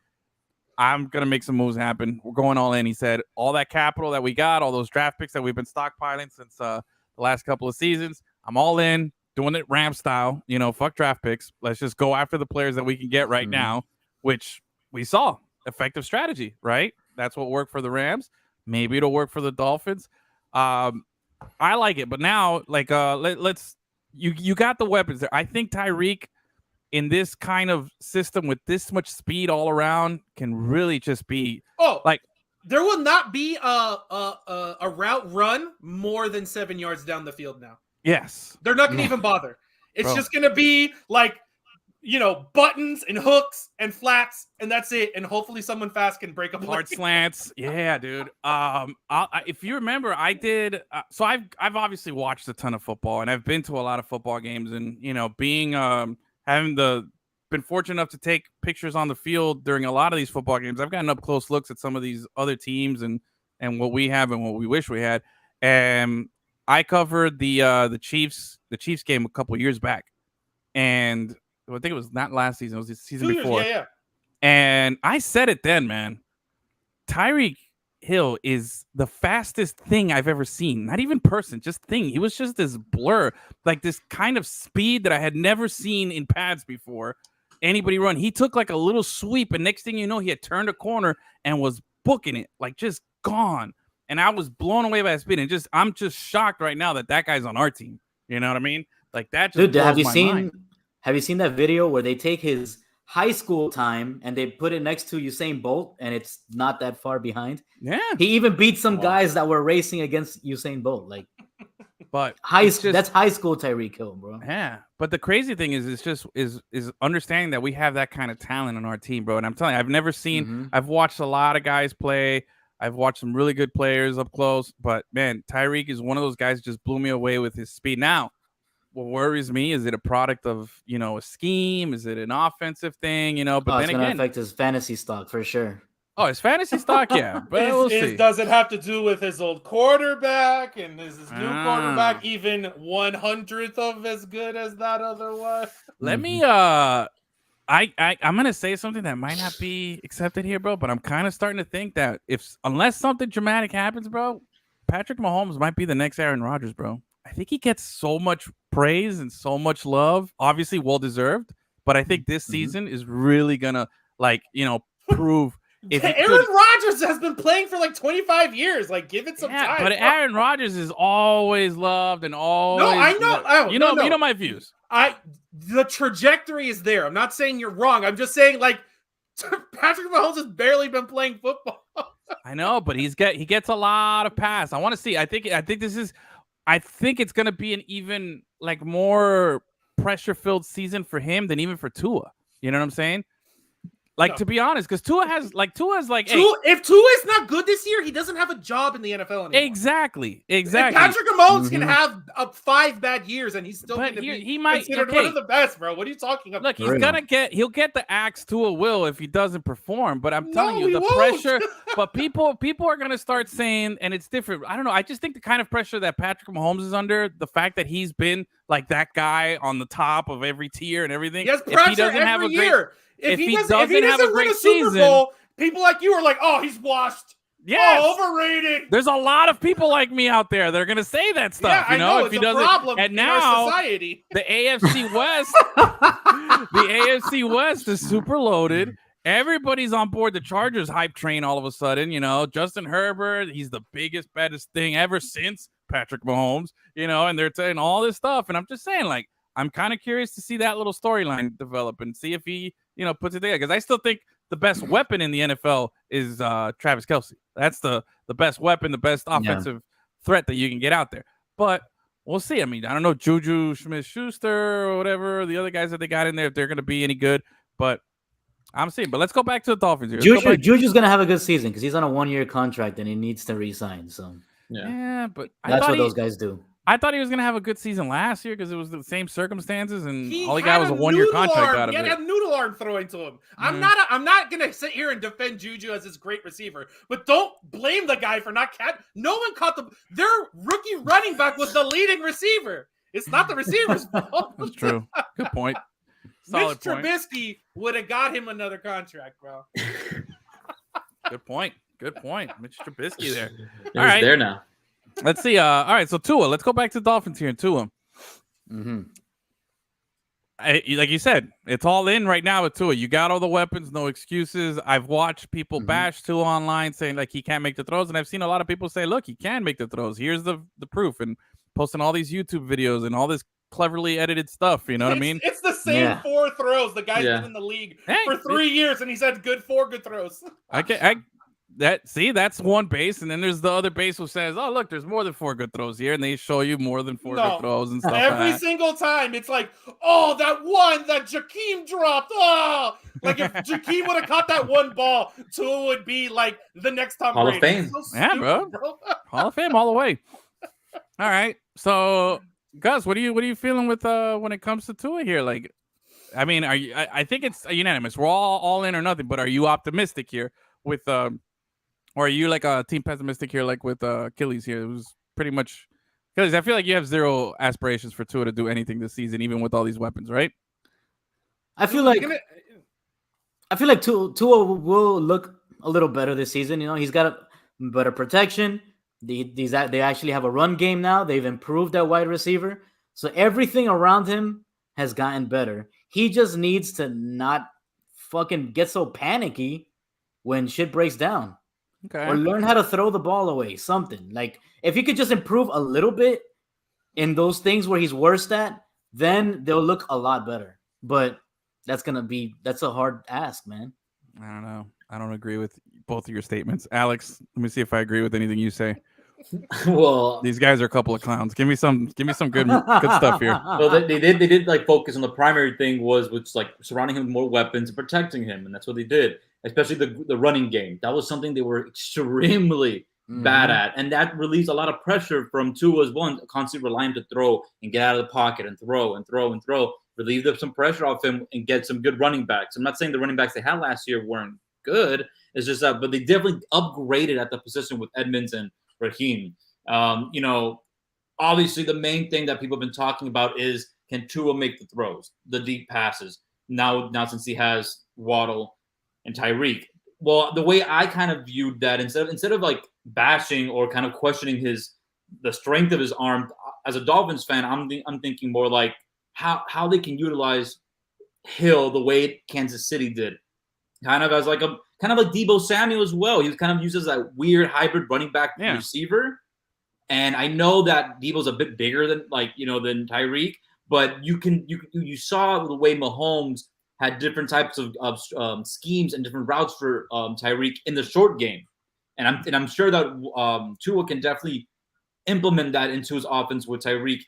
I'm going to make some moves happen. We're going all in. He said, all that capital that we got, all those draft picks that we've been stockpiling since the last couple of seasons, I'm all in, doing it Ram style. Fuck draft picks. Let's just go after the players that we can get right now, which we saw. Effective strategy, right? That's what worked for the Rams. Maybe it'll work for the Dolphins. I like it. But now, you got the weapons there. I think Tyreek, in this kind of system with this much speed all around, can really just be there will not be a route run more than 7 yards down the field now. Yes. They're not going to even bother. It's just going to be buttons and hooks and flats, and that's it. And hopefully someone fast can break up hard slants. Yeah, dude. If you remember, I did. So I've obviously watched a ton of football, and I've been to a lot of football games, and being been fortunate enough to take pictures on the field during a lot of these football games. I've gotten up close looks at some of these other teams and what we have and what we wish we had. And I covered the Chiefs game a couple years back, and I think it was not last season; it was the season before. Yeah. And I said it then, man. Tyreek Hill is the fastest thing I've ever seen. Not even person, just thing. He was just this blur, like this kind of speed that I had never seen in pads before. Anybody run. He took like a little sweep, and next thing you know, he had turned a corner and was booking it, like just gone. And I was blown away by his speed. And I'm just shocked right now that guy's on our team. You know what I mean? Like that. Just dude, have you seen that video where they take his high school time and they put it next to Usain Bolt, and it's not that far behind? Yeah. He even beat some guys that were racing against Usain Bolt. But that's high school Tyreek Hill, bro. Yeah. But the crazy thing is understanding that we have that kind of talent on our team, bro. And I'm telling you, I've never seen. I've watched a lot of guys play. I've watched some really good players up close, but man, Tyreek is one of those guys that just blew me away with his speed. Now, what worries me is it a product of a scheme? Is it an offensive thing? But then it's again, gonna affect his fantasy stock for sure. Oh, his fantasy stock, yeah, but we'll see. Does it have to do with his old quarterback, and is his new quarterback even 1/100th of as good as that other one? Let me I'm gonna say something that might not be accepted here, bro, but I'm kind of starting to think that unless something dramatic happens, bro, Patrick Mahomes might be the next Aaron Rodgers, bro. I think he gets so much praise and so much love, obviously well deserved, but I think this season is really gonna prove. Aaron Rodgers has been playing for 25 years. Give it some time. But Aaron Rodgers is always loved and always. No, I know. You know my views. The trajectory is there. I'm not saying you're wrong. I'm just saying Patrick Mahomes has barely been playing football. I know, but he gets a lot of pass. I want to see. I think it's going to be an even more pressure-filled season for him than even for Tua. You know what I'm saying? Like, to be honest, because Tua's like, if Tua is not good this year, he doesn't have a job in the NFL anymore. Exactly. And Patrick Mahomes can have 5 bad years, and he's still going to be considered one of the best, bro. What are you talking about? Look, he'll get the axe. Tua will if he doesn't perform. But I'm telling you, the pressure. But people are going to start saying, and it's different. I don't know. I just think the kind of pressure that Patrick Mahomes is under, the fact that he's been like that guy on the top of every tier and everything. He has pressure every year. If he doesn't have a great season, Bowl, people like you are like, oh, he's washed. Yeah, overrated. There's a lot of people like me out there that are gonna say that stuff. Yeah, you know, if he doesn't. Problem and now society. The AFC West, is super loaded. Everybody's on board the Chargers hype train all of a sudden. You know, Justin Herbert, he's the biggest, baddest thing ever since Patrick Mahomes. You know, and they're saying all this stuff, and I'm just saying, like, I'm kind of curious to see that little storyline develop and see if he, you know, puts it together. Because I still think the best weapon in the NFL is Travis Kelce. That's the best weapon, the best offensive threat that you can get out there. But we'll see. I mean, I don't know, Juju Smith-Schuster or whatever, the other guys that they got in there, if they're going to be any good. But I'm seeing. But let's go back to the Dolphins here. Juju's going to have a good season because he's on a 1-year contract and he needs to re-sign. So yeah, but that's what those guys do. I thought he was going to have a good season last year because it was the same circumstances, and all he got was a 1-year contract out of it. He had a noodle arm throwing to him. I'm not going to sit here and defend Juju as his great receiver, but don't blame the guy for not catching. No one caught their rookie running back was the leading receiver. It's not the receiver's fault. That's true. Good point. Solid point. Trubisky would have got him another contract, bro. Good point. Mitch Trubisky there. All right, there now. Let's see. All right, so Tua. Let's go back to the Dolphins here and Tua. Like you said, it's all in right now with Tua. You got all the weapons, no excuses. I've watched people bash Tua online saying like he can't make the throws, and I've seen a lot of people say, look, he can make the throws. Here's the proof, and posting all these YouTube videos and all this cleverly edited stuff. You know what I mean? It's the same 4 throws. The guy's been in the league for 3 years, and he's had 4 good throws. That's one base, and then there's the other base who says, oh, look, there's more than 4 good throws here, and they show you more than 4 good throws and stuff. Every single time it's like, oh, that one that Jakeem dropped. Oh, like if Jakeem would have caught that one ball, Tua would be like the next Tom Brady. Hall of Fame. So stupid, bro. Hall of Fame all the way. All right. So Gus, what are you feeling with when it comes to Tua here? Like, I mean, are you I think it's unanimous. We're all in or nothing, but are you optimistic here with or are you like a team pessimistic here, like with Achilles here? It was pretty much Achilles. I feel like you have zero aspirations for Tua to do anything this season, even with all these weapons, right? I feel like Tua will look a little better this season. You know, he's got a better protection. They actually have a run game now. They've improved that wide receiver, so everything around him has gotten better. He just needs to not fucking get so panicky when shit breaks down. Okay. Or learn how to throw the ball away. Something like if he could just improve a little bit in those things where he's worst at, then they'll look a lot better. But that's a hard ask, man. I don't know. I don't agree with both of your statements. Alex, let me see if I agree with anything you say. Well, these guys are a couple of clowns. Give me some good stuff here. Well, they did like focus on the primary thing was like surrounding him with more weapons and protecting him, and that's what they did. Especially the running game. That was something they were extremely bad at, and that relieves a lot of pressure from Tua's constantly relying to throw and get out of the pocket and throw and throw and throw. Relieve some pressure off him and get some good running backs. I'm not saying the running backs they had last year weren't good. It's just that, but they definitely upgraded at the position with Edmonds and Raheem. You know, obviously the main thing that people have been talking about is can Tua make the throws, the deep passes. Now since he has Waddle and Tyreek. Well, the way I kind of viewed that, instead of like bashing or kind of questioning the strength of his arm, as a Dolphins fan, I'm thinking more like how they can utilize Hill the way Kansas City did, kind of as like Deebo Samuel as well. He was kind of used as that weird hybrid running back receiver. And I know that Deebo's a bit bigger than than Tyreek, but you saw the way Mahomes had different types of schemes and different routes for Tyreek in the short game, and I'm sure that Tua can definitely implement that into his offense with Tyreek,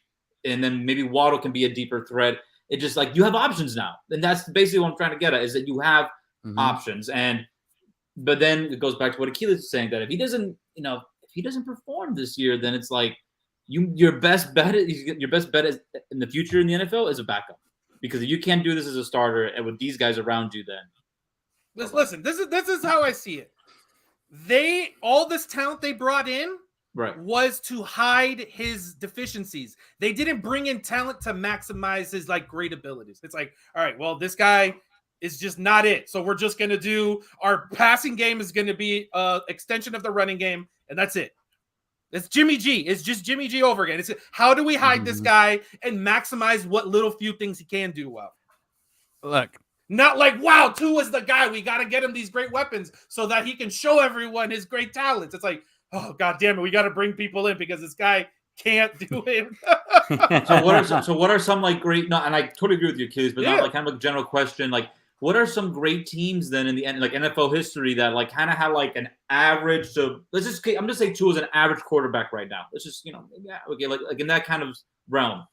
and then maybe Waddle can be a deeper threat. It's just like you have options now, and that's basically what I'm trying to get at is that you have options. But then it goes back to what Achilles is saying, that if he doesn't perform this year, then it's like your best bet is in the future in the NFL is a backup, because if you can't do this as a starter and with these guys around you, then listen. This is how I see it. All this talent they brought in was to hide his deficiencies. They didn't bring in talent to maximize his like great abilities. It's like, all right, well, this guy is just not it. So we're just going to do our passing game is going to be an extension of the running game. And that's it. It's Jimmy G. It's just Jimmy G over again. It's how do we hide this guy and maximize what little few things he can do well? Look, not like, wow, Tua's the guy. We got to get him these great weapons so that he can show everyone his great talents. It's like, oh, God damn it. We got to bring people in because this guy can't do it. So what are some like great, no, and I totally agree with you, Achilles, but not like kind of a general question, like, what are some great teams then in the end, like NFL history, that like kind of had like an average? So I'm just saying Tua is an average quarterback right now. Let's just like in that kind of realm,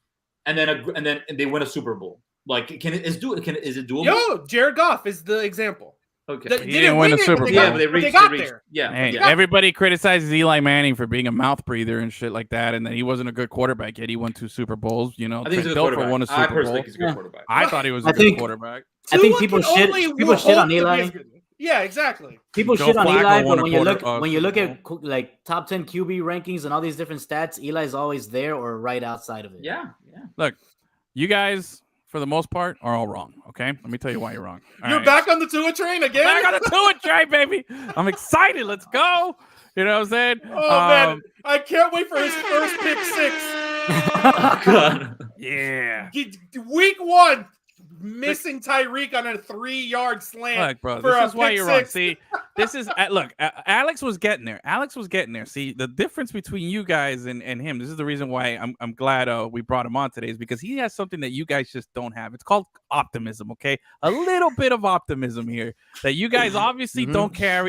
and then they win a Super Bowl. Like is it doable? Yo, Jared Goff is the example. Okay, he didn't win a Super Bowl. But they got there. Yeah, hey, everybody criticizes Eli Manning for being a mouth breather and shit like that, and that he wasn't a good quarterback. Yet he won 2 Super Bowls. You know, I think he's a good quarterback. Won a Super I personally Bowl. think he's a good quarterback. I thought he was a good quarterback. I think people shit on Eli. Yeah, exactly. People shit on Eli, but when you look at like top 10 QB rankings and all these different stats, Eli's always there or right outside of it. Yeah. Look, you guys, for the most part, are all wrong. Okay, let me tell you why you're wrong. You're back on the Tua train again. Back on the Tua train, baby. I'm excited. Let's go. You know what I'm saying? Oh man, I can't wait for his first pick 6. Oh, God. Yeah. Week 1, missing Tyreek on a 3-yard slant. Look, bro, this is why you're wrong. See, this is look. Alex was getting there. See, the difference between you guys and him. This is the reason why I'm glad we brought him on today, is because he has something that you guys just don't have. It's called optimism. Okay, a little bit of optimism here that you guys obviously don't care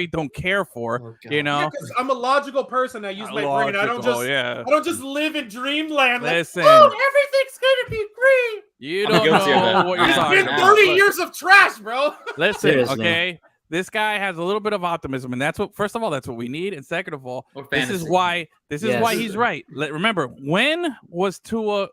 for. You know, because I'm a logical person. I use my brain. I don't just live in dreamland. Listen, everything's gonna be great. You don't know what you're talking about. It's been 30 years of trash, bro. Listen, okay? This guy has a little bit of optimism, and that's what, first of all, that's what we need. And second of all, this is why he's right. Remember, when do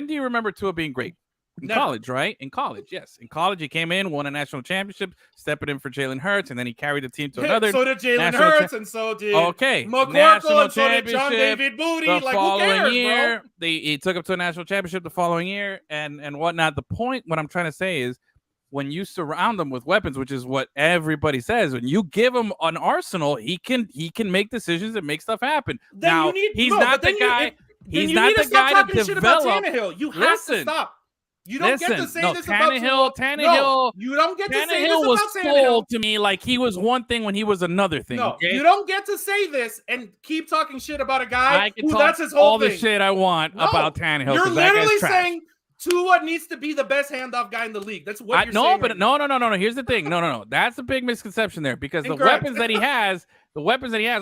you remember Tua being great? In college, right? In college, yes. In college, he came in, won a national championship, stepping in for Jalen Hurts, and then he carried the team to another. So did Jalen Hurts, and so did national and so did John David Booty. The like, following who cares, year, bro? he took him to a national championship the following year, and whatnot. The point, what I'm trying to say is, when you surround them with weapons, which is what everybody says, when you give him an arsenal, he can make decisions and make stuff happen. Then now, he's not the guy. He's not the guy to develop. You have to stop. You don't get to say this Tannehill, about Tannehill. You don't get to say this about Tannehill. Sold to me like he was one thing when he was another thing. No, okay? You don't get to say this and keep talking shit about a guy who that's his whole all thing. The shit I want about Tannehill. You're literally saying Tua needs to be the best handoff guy in the league. That's what you're saying. No. Here's the thing. No. That's a big misconception there, because the weapons that he has,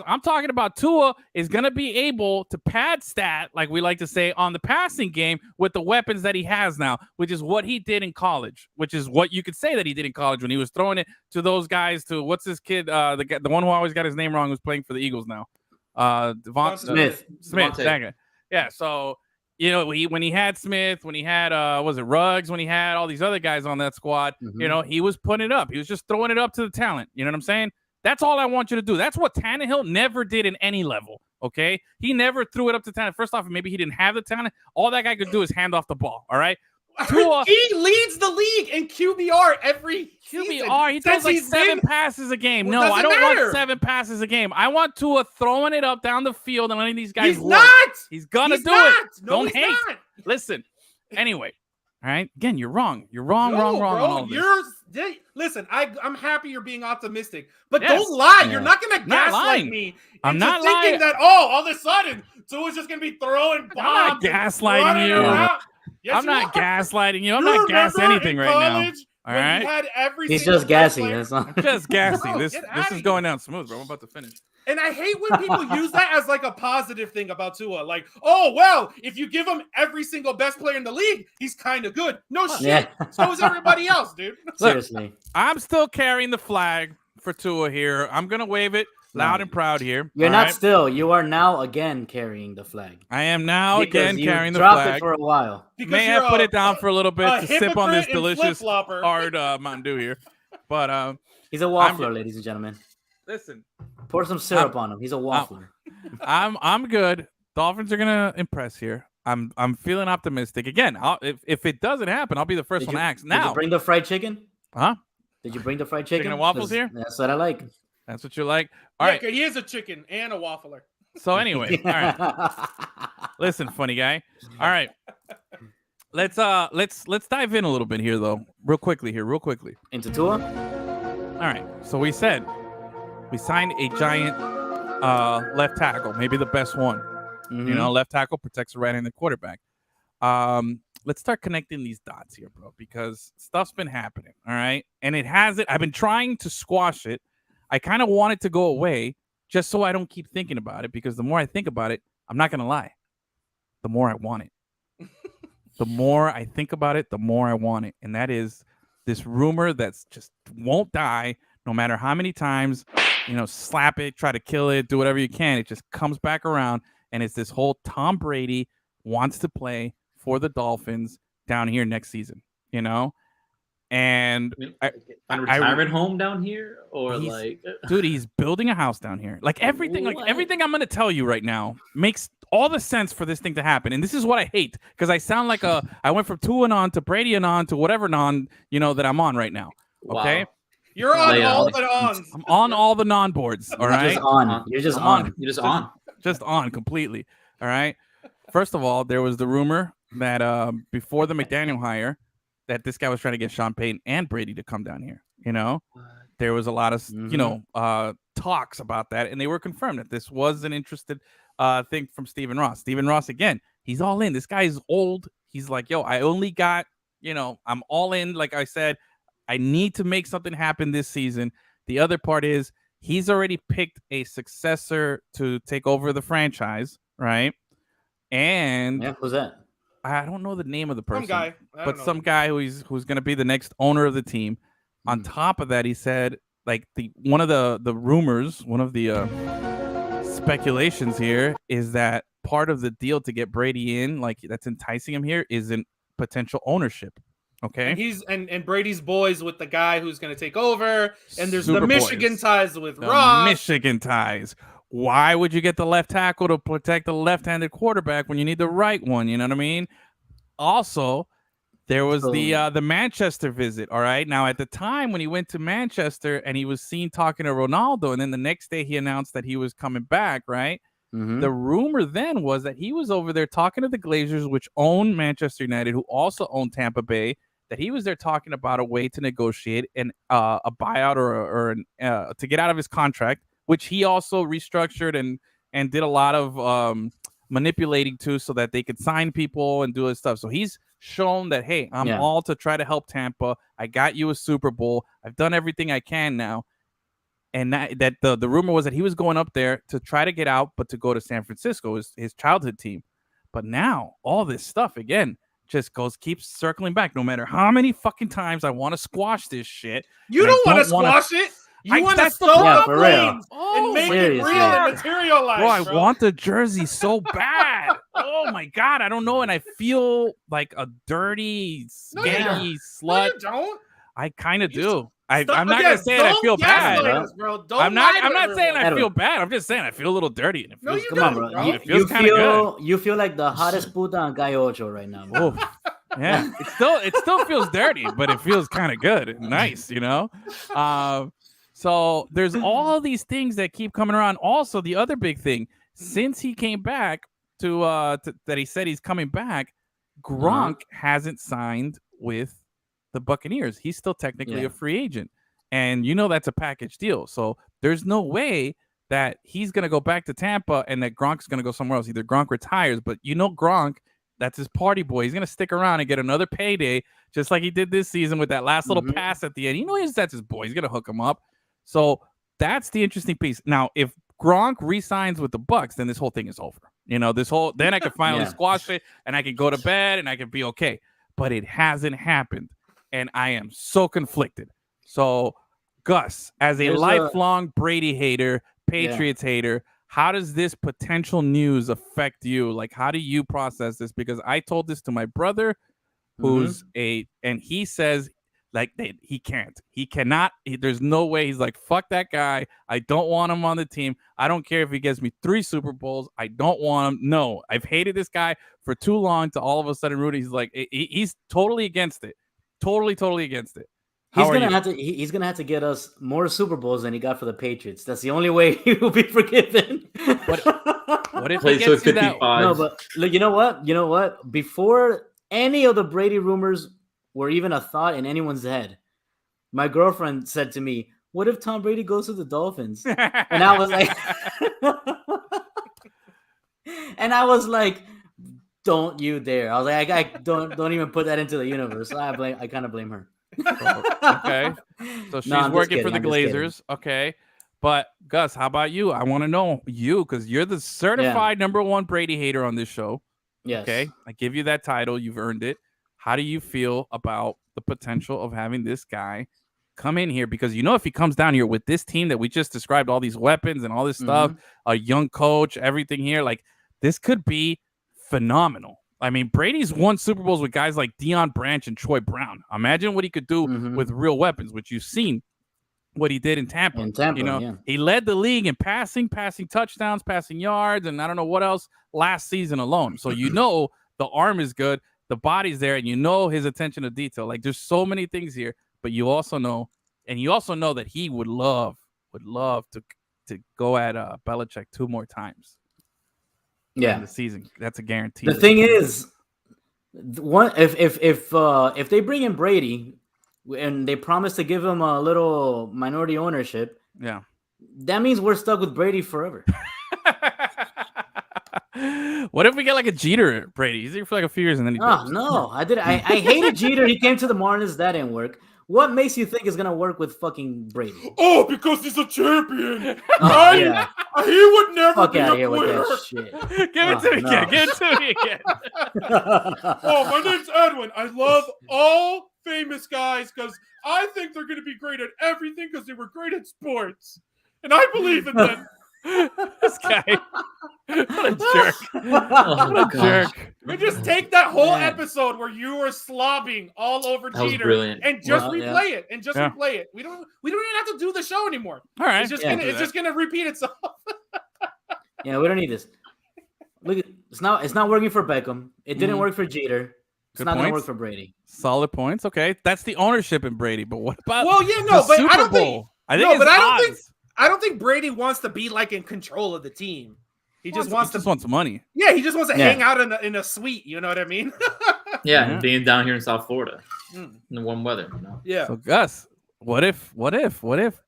I'm talking about Tua is going to be able to pad stat, like we like to say, on the passing game with the weapons that he has now, which is what he did in college, which is what you could say that he did in college when he was throwing it to those guys, to what's this kid, the one who always got his name wrong, who's playing for the Eagles now. Smith. Yeah, so you know, when he had Smith, when he had was it Ruggs, when he had all these other guys on that squad, you know, he was putting it up. He was just throwing it up to the talent. You know what I'm saying? That's all I want you to do. That's what Tannehill never did in any level. Okay, he never threw it up to talent. First off, maybe he didn't have the talent. All that guy could do is hand off the ball. All right. Tua, he leads the league in QBR every season. He throws like 7 passes a game. No, I don't want 7 passes a game. I want Tua throwing it up down the field and letting these guys work. He's gonna do it. No, don't hate. Not. Listen. Anyway, all right. Again, you're wrong. You're wrong. Bro, listen. I'm happy you're being optimistic, but don't lie. Yeah. You're not gonna gaslight me. I'm not thinking that all of a sudden Tua's just gonna be throwing bombs. I'm not gaslighting you. Yes, I'm not gaslighting you. I'm not gassing anything right now. All right. Had He's just gassy. That's all. I'm just gassy. This is going down smooth, bro. I'm about to finish. And I hate when people use that as like a positive thing about Tua. Like, oh, well, if you give him every single best player in the league, he's kind of good. No shit. Yeah. So is everybody else, dude. Seriously. Look, I'm still carrying the flag for Tua here. I'm going to wave it loud and proud here. You're not still. You are now again carrying the flag. I am now again carrying the flag. Dropped it for a while. Because may have put it down for a little bit to sip on this delicious hard Mountain Dew here. But he's a waffler, ladies and gentlemen. Listen, pour some syrup on him. He's a waffler. I'm good. Dolphins are gonna impress here. I'm feeling optimistic again. If it doesn't happen, I'll be the first one to ask. Now, did you bring the fried chicken? Huh? Did you bring the fried chicken? Chicken and waffles here? That's what I like. That's what you like. All right. He is a chicken and a waffler. So anyway, all right. Listen, funny guy. All right. Let's dive in a little bit here though, real quickly. Into Tua. All right. So we said we signed a giant left tackle, maybe the best one. Mm-hmm. You know, left tackle protects the right-handed quarterback. Let's start connecting these dots here, bro, because stuff's been happening. All right, and it hasn't. I've been trying to squash it. I kind of want it to go away, just so I don't keep thinking about it. Because the more I think about it, I'm not gonna lie, the more I want it. The more I think about it, the more I want it, and that is this rumor that's just won't die, no matter how many times, you know, slap it, try to kill it, do whatever you can. It just comes back around, and it's this whole Tom Brady wants to play for the Dolphins down here next season, you know? And a retirement home down here, or like, dude, he's building a house down here. Like everything I'm going to tell you right now makes all the sense for this thing to happen. And this is what I hate, because I sound like I went from Tua and on to Brady and on to whatever non, you know, that I'm on right now. Okay. Wow. You're on all the ons. I'm on all the non boards. All right. You're just on. You're just on. Just on completely. All right. First of all, there was the rumor that before the McDaniel hire, that this guy was trying to get Sean Payton and Brady to come down here. You know, there was a lot of you know talks about that, and they were confirmed that this was an interested thing from Stephen Ross. Stephen Ross, again, he's all in. This guy is old. He's like, yo, I only got, you know, I'm all in. Like I said, I need to make something happen this season. The other part is he's already picked a successor to take over the franchise, right? And who's that? I don't know the name of the person, some guy who's going to be the next owner of the team. On top of that, he said, like, one of the rumors, one of the speculations here is that part of the deal to get Brady in, like that's enticing him here, is in potential ownership. Okay, and he's and Brady's boys with the guy who's going to take over, and there's Super the Michigan boys. Ties with Ross. Michigan ties. Why would you get the left tackle to protect the left-handed quarterback when you need the right one? You know what I mean? Also, there was the Manchester visit. All right. Now, at the time when he went to Manchester and he was seen talking to Ronaldo, and then the next day he announced that he was coming back, right? Mm-hmm. The rumor then was that he was over there talking to the Glazers, which own Manchester United, who also own Tampa Bay, that he was there talking about a way to negotiate a buyout or to get out of his contract, which he also restructured and did a lot of manipulating too, so that they could sign people and do his stuff. So he's shown that, hey, I'm all to try to help Tampa. I got you a Super Bowl. I've done everything I can now. And that the rumor was that he was going up there to try to get out, but to go to San Francisco, his childhood team. But now all this stuff again just keeps circling back. No matter how many fucking times I want to squash this shit. You don't want to squash it. You want to sew up lanes and make it real and materialize. Bro, I want the jersey so bad. Oh my God, I don't know. And I feel like a dirty, skanky slut. No, you don't. I kind of do. I'm not gonna say I feel bad. I'm not saying I feel bad. I'm just saying I feel a little dirty. And it feels, come on, bro. You feel like the hottest puta on Gallo Ocho right now, bro. Yeah, it still feels dirty, but it feels kind of good and nice, you know. So there's all these things that keep coming around. Also, the other big thing, since he came back to that he said he's coming back, Gronk hasn't signed with the Buccaneers. He's still technically a free agent. And you know that's a package deal. So there's no way that he's going to go back to Tampa and that Gronk's going to go somewhere else. Either Gronk retires, but you know Gronk, that's his party boy. He's going to stick around and get another payday, just like he did this season with that last little pass at the end. You know that's his boy. He's going to hook him up. So that's the interesting piece. Now, if Gronk re-signs with the Bucks, then this whole thing is over. Then I can finally squash it, and I can go to bed, and I can be okay. But it hasn't happened, and I am so conflicted. So, Gus, as a lifelong Brady hater, Patriots hater, how does this potential news affect you? Like, how do you process this? Because I told this to my brother, who's and he says, like, he cannot, there's no way. He's like, fuck that guy. I don't want him on the team. I don't care if he gets me 3 Super Bowls. I don't want him. No, I've hated this guy for too long to all of a sudden root. He's like, he's totally against it. Totally against it. He's gonna have to get us more Super Bowls than he got for the Patriots. That's the only way he will be forgiven. What if he gets you that? No, but look, you know what? Before any of the Brady rumors were even a thought in anyone's head, my girlfriend said to me, "What if Tom Brady goes to the Dolphins?" And I was like, "Don't you dare!" I was like, "I don't even put that into the universe." I kind of blame her. Okay, so she's working for the Glazers. Okay, but Gus, how about you? I want to know you, because you're the certified number 1 Brady hater on this show. Yes. Okay, I give you that title. You've earned it. How do you feel about the potential of having this guy come in here? Because if he comes down here with this team that we just described, all these weapons and all this stuff, a young coach, everything here, like, this could be phenomenal. I mean, Brady's won Super Bowls with guys like Deion Branch and Troy Brown. Imagine what he could do with real weapons, which you've seen what he did in Tampa. He led the league in passing touchdowns, passing yards, and I don't know what else last season alone. So the arm is good, the body's there, and his attention to detail. Like, there's so many things here, but you also know that he would love to go at Belichick 2 more times. In the season, that's a guarantee. The thing is, if they bring in Brady and they promise to give him a little minority ownership, that means we're stuck with Brady forever. What if we get like a Jeter Brady? He's here for like a few years and then he goes. No, I hated Jeter. He came to the Marlins. That didn't work. What makes you think it's gonna work with fucking Brady? Oh, because he's a champion. He would never be a quitter. Give it to me again. Give it to me again. My name's Edwin. I love all famous guys because I think they're gonna be great at everything because they were great at sports, and I believe in them. This guy. What a jerk. What a jerk. We just take that whole episode where you were slobbing all over Jeter and just replay it. And just replay it. We don't even have to do the show anymore. All right. It's just gonna repeat itself. We don't need this. Look, it's not working for Beckham. It didn't work for Jeter. It's not gonna work for Brady. Solid points. Okay. That's the ownership in Brady. But what about I don't think Brady wants to be like in control of the team. He just wants money. Yeah, he just wants to hang out in a suite. You know what I mean? And being down here in South Florida in the warm weather. Yeah. So Gus, what if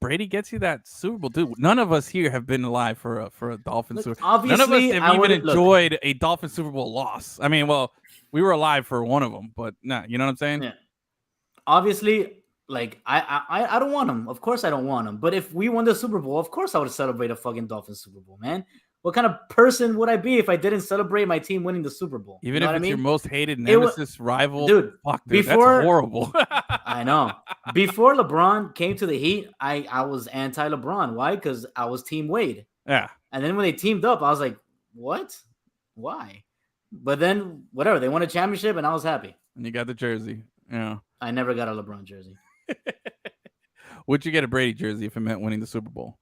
Brady gets you that Super Bowl? Dude, none of us here have been alive for a Dolphins Super Bowl. None of us have even enjoyed a Dolphins Super Bowl loss. I mean, well, we were alive for one of them, but no, you know what I'm saying? Yeah. Obviously. Like, I don't want him. Of course I don't want him. But if we won the Super Bowl, of course I would celebrate a fucking Dolphins Super Bowl, man. What kind of person would I be if I didn't celebrate my team winning the Super Bowl? Even if it's your most hated nemesis rival? Dude, that's horrible. I know. Before LeBron came to the Heat, I was anti-LeBron. Why? Because I was Team Wade. Yeah. And then when they teamed up, I was like, what? Why? But then, whatever. They won a championship, and I was happy. And you got the jersey. Yeah. I never got a LeBron jersey. Would you get a Brady jersey if it meant winning the Super Bowl?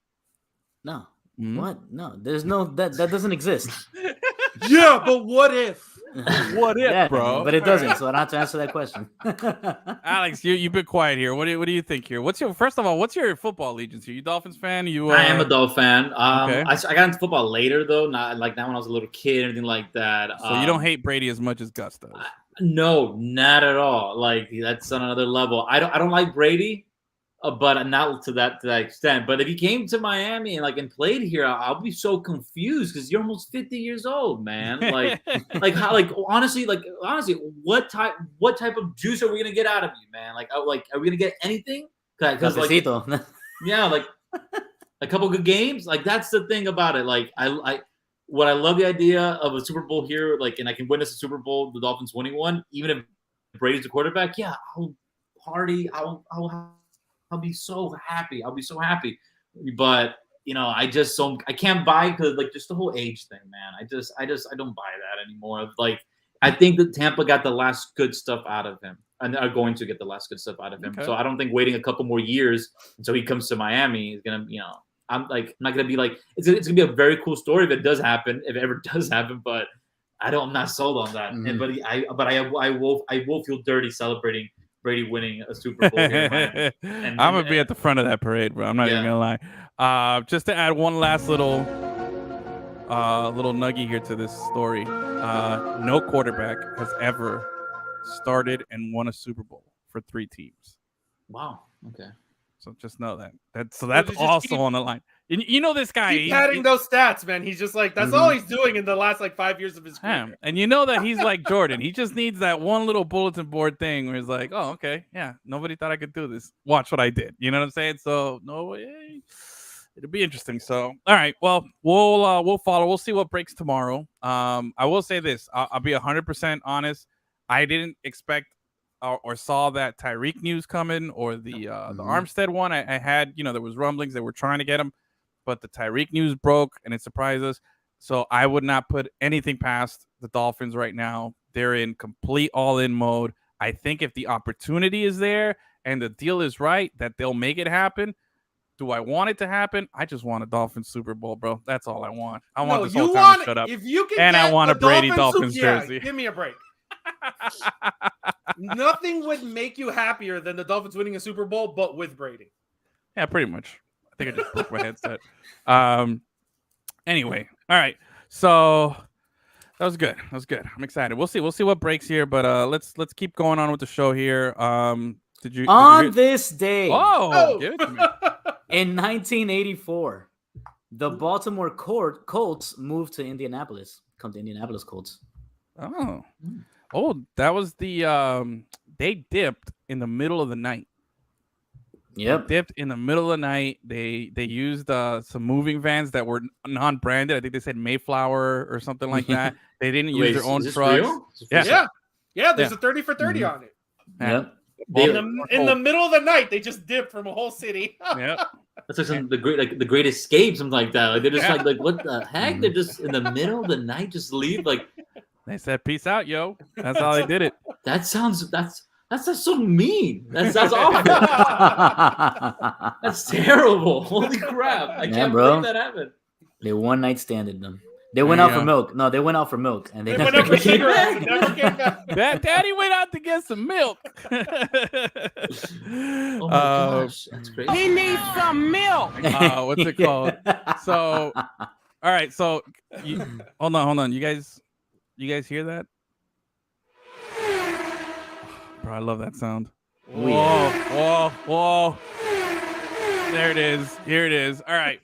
No. What? No. There's no that doesn't exist. Yeah, but what if? What if, bro? But it doesn't, so I don't have to answer that question. Alex, you've been quiet here. What do you think here? What's your football allegiance here? You Dolphins fan? I am a Dolphin fan. Okay. I got into football later though, not like that when I was a little kid or anything like that. So you don't hate Brady as much as Gus does? No, not at all. Like, that's on another level. I don't like Brady, but not to that extent. But if he came to Miami and played here, I'll be so confused because you're almost 50 years old, man. Honestly, what type of juice are we gonna get out of you, man? Are we gonna get anything? Because a couple good games. Like that's the thing about it. Like I love the idea of a Super Bowl here. Like, and I can witness a Super Bowl, the Dolphins winning one, even if Brady's the quarterback. Yeah, I'll party. I'll be so happy. I'll be so happy. But I can't buy because like just the whole age thing, man. I don't buy that anymore. Like I think that Tampa got the last good stuff out of him and are going to get the last good stuff out of him. Okay. So I don't think waiting a couple more years until he comes to Miami is gonna, I'm not gonna be like it's gonna be a very cool story if it does happen, if it ever does happen. But I'm not sold on that. Mm-hmm. I will feel dirty celebrating Brady winning a Super Bowl here in I'm gonna be at the front of that parade, bro. I'm not even gonna lie. Just to add one last little nugget here to this story. No quarterback has ever started and won a Super Bowl for 3 teams. Wow. Okay. So just know that. That's also on the line. This guy. Keep padding those stats, man. He's just like, that's all he's doing in the last 5 years of his career. And that he's like Jordan. He just needs that one little bulletin board thing where he's like, oh, okay. Yeah. Nobody thought I could do this. Watch what I did. You know what I'm saying? So no way. It'll be interesting. So, all right. Well, we'll follow. We'll see what breaks tomorrow. I will say this. I'll be 100% honest. I didn't expect or saw that Tyreek news coming or the Armstead one. I had, there was rumblings that were trying to get him, but the Tyreek news broke and it surprised us. So I would not put anything past the Dolphins right now. They're in complete all-in mode. I think if the opportunity is there and the deal is right, that they'll make it happen. Do I want it to happen? I just want a Dolphins Super Bowl, bro. That's all I want. I want this whole time to shut up. If you can and I want a Brady Dolphins jersey. Give me a break. Nothing would make you happier than the Dolphins winning a Super Bowl, but with Brady. Yeah, pretty much. I think I just broke my headset. Anyway, all right. So that was good. I'm excited. We'll see what breaks here, but let's keep going on with the show here. Did you this day? Oh, give it to me. In 1984, the Baltimore Colts moved to Indianapolis. Come to Indianapolis Colts. Oh, that was the they dipped in the middle of the night. Yep. They dipped in the middle of the night. They used some moving vans that were non-branded. I think they said Mayflower or something like that. They didn't use their own trucks. Yeah. There's a 30 for 30 on it. Yep. In the middle of the night, they just dipped from a whole city. Yep. That's like the Great Escape, something like that. Like they're just like what the heck? They're just in the middle of the night, just leave. Like they said, "Peace out, yo." That's how they did it. That's so mean. That's awful. That's terrible. Holy crap! I can't believe that happened. They one night standed them. They went out for milk. No, they went out for milk, and they went out for cigarettes. Never came back. Daddy went out to get some milk. Oh my gosh, that's crazy. He needs some milk. What's it called? So, all right. So, hold on. You guys hear that? Bro, I love that sound. Whoa. There it is. Here it is. All right.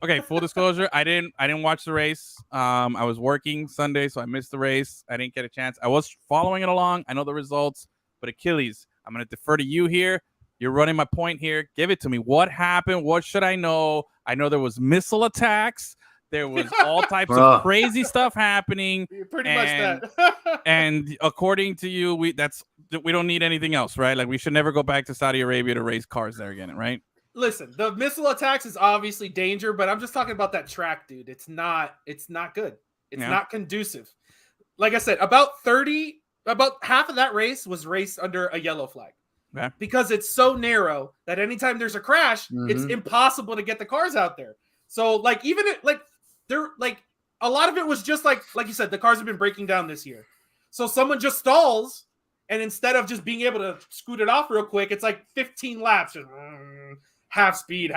Okay, full disclosure, I didn't watch the race. I was working Sunday, so I missed the race. I didn't get a chance. I was following it along. I know the results, but Achilles, I'm going to defer to you here. You're running my point here. Give it to me. What happened? What should I know? I know there was missile attacks. There was all types of crazy stuff happening. Pretty much that. And according to you, we don't need anything else, right? Like we should never go back to Saudi Arabia to race cars there again, right? Listen, the missile attacks is obviously danger, but I'm just talking about that track, dude. It's not good. It's not conducive. Like I said, about half of that race was raced under a yellow flag. Okay. Because it's so narrow that anytime there's a crash, it's impossible to get the cars out there. So like a lot of it was just like you said, the cars have been breaking down this year. So someone just stalls, and instead of just being able to scoot it off real quick, it's like 15 laps, just half speed.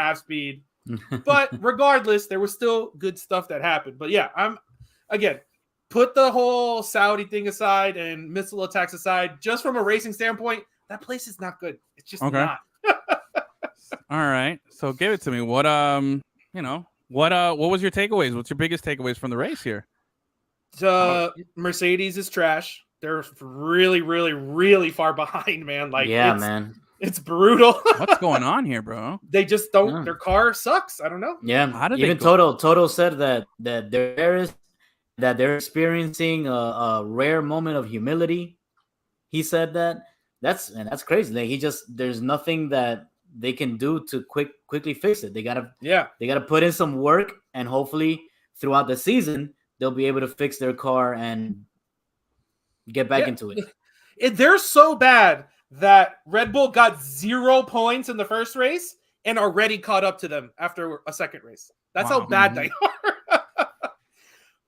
But regardless, there was still good stuff that happened. But yeah, put the whole Saudi thing aside and missile attacks aside, just from a racing standpoint, that place is not good. It's just not. All right. So give it to me. What was your takeaways? What's your biggest takeaways from the race here? Mercedes is trash. They're really, really, really far behind, man. Like, man. It's brutal. What's going on here, bro? They just don't. Yeah. Their car sucks. I don't know. Yeah. How did even Toto said that they're experiencing a rare moment of humility. He said that. That's crazy. Like there's nothing that they can do to quickly fix it. They gotta put in some work, and hopefully throughout the season they'll be able to fix their car and get back into it. They're so bad that Red Bull got 0 points in the first race and already caught up to them after a second race. That's how bad they are.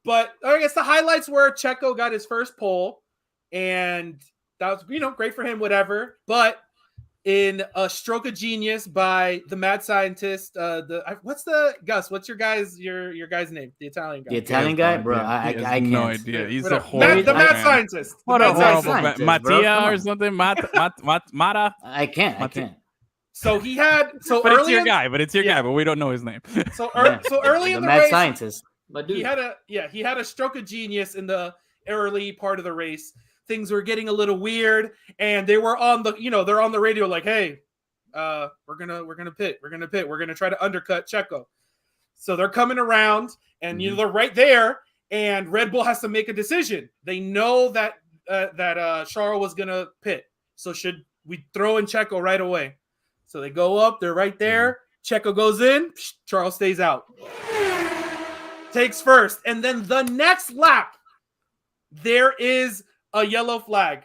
But I guess the highlights were Checo got his first pole, and that was, great for him, whatever. But in a stroke of genius by the mad scientist, what's your guy's name? The Italian guy. The Italian guy, bro. I can't. No idea. He's a horrible. The mad scientist. Mattia or something. Mata. I can't. So he had. So but it's your guy. But we don't know his name. So early in the mad race, scientist. He had a stroke of genius in the early part of the race. Things were getting a little weird, and they were on they're on the radio like, hey, we're gonna pit. We're gonna try to undercut Checo. So they're coming around, and they're right there, and Red Bull has to make a decision. They know that Charles was gonna pit. So should we throw in Checo right away? So they go up. They're right there. Checo goes in. Charles stays out. Takes first, and then the next lap, there is a yellow flag.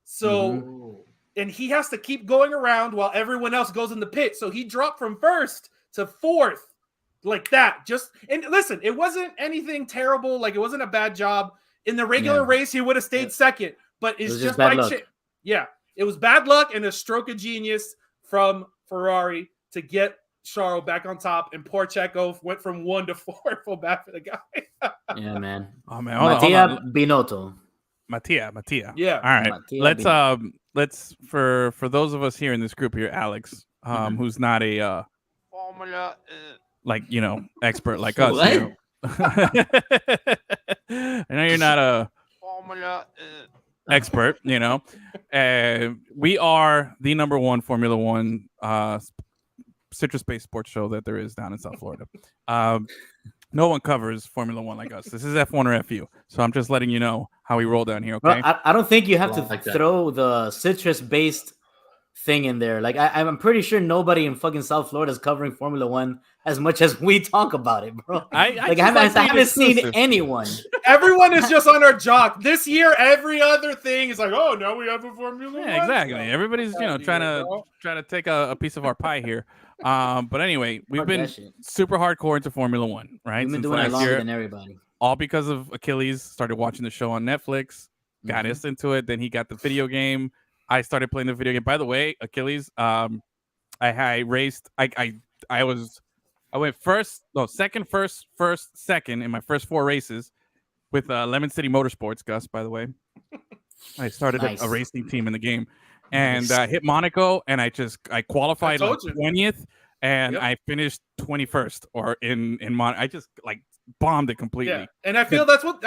So, and he has to keep going around while everyone else goes in the pit. So he dropped from first to fourth like that. And listen, it wasn't anything terrible. Like, it wasn't a bad job. In the regular race, he would have stayed second, but it's just by chance. Yeah, it was bad luck and a stroke of genius from Ferrari to get Charles back on top, and poor Checo went from 1 to 4. Feel bad for the guy. Yeah, man. Oh man, Mattia Binotto. Mattia. Yeah. All right. Let's for those of us here in this group here, Alex, who's not a Formula expert like us. I know you're not a Formula expert, we are the number one Formula One citrus-based sports show that there is down in South Florida. No one covers Formula One like us. This is F1 or FU. So I'm just letting you know how we roll down here, okay? Well, I don't think you have to throw the citrus-based thing in there. Like, I'm pretty sure nobody in fucking South Florida is covering Formula One as much as we talk about it, bro. I haven't seen anyone. Everyone is just on our jock. This year, every other thing is like, oh, now we have a Formula One. Exactly. Everybody's, trying to take a piece of our pie here. But anyway, we've been super hardcore into Formula One, right? We've been doing it longer than everybody. All because of Achilles. Started watching the show on Netflix, got us into it. Then he got the video game. I started playing the video game. By the way, Achilles, I raced. I went second in my first 4 races with Lemon City Motorsports, Gus, by the way. I started a racing team in the game. And hit Monaco, and I qualified 20th, and I finished 21st or in Monaco. I just bombed it completely. Yeah. And I feel that's what's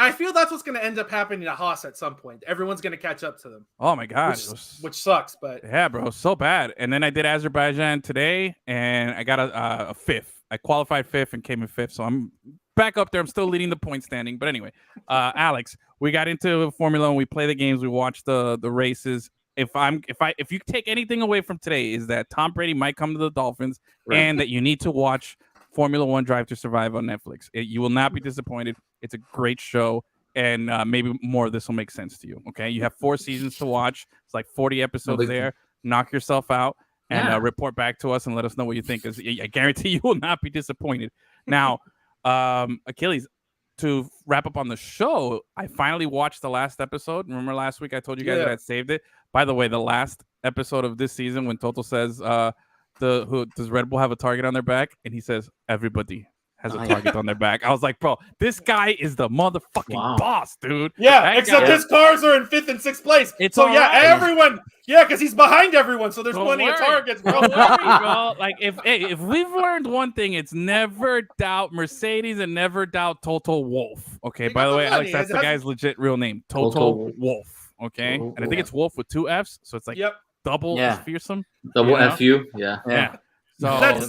going to end up happening to Haas at some point. Everyone's going to catch up to them. Oh my god, which sucks, but yeah, bro, so bad. And then I did Azerbaijan today, and I got a 5th. I qualified 5th and came in 5th, so I'm back up there. I'm still leading the point standing. But anyway, Alex, we got into Formula One. We play the games. We watch the races. If you take anything away from today, is that Tom Brady might come to the Dolphins, and that you need to watch Formula One Drive to Survive on Netflix. You will not be disappointed. It's a great show, and maybe more of this will make sense to you. Okay, you have 4 seasons to watch. It's like 40 episodes there. Knock yourself out and report back to us and let us know what you think. Because I guarantee you will not be disappointed. Now, Achilles, to wrap up on the show, I finally watched the last episode. Remember last week I told you guys that I'd saved it? By the way, the last episode of this season, when Toto says, does Red Bull have a target on their back? And he says, everybody has a target on their back. I was like, bro, this guy is the motherfucking boss, dude. Yeah, except his cars are in 5th and 6th place. Everyone, because he's behind everyone, so there's plenty of targets, bro. Don't worry, bro. Like, if we've learned one thing, it's never doubt Mercedes and never doubt Toto Wolff. Okay, by the way, Alex, that's the guy's legit real name, Toto Wolff. Okay, and I think it's Wolf with 2 F's, so it's like double is fearsome. Double FU, yeah. So that's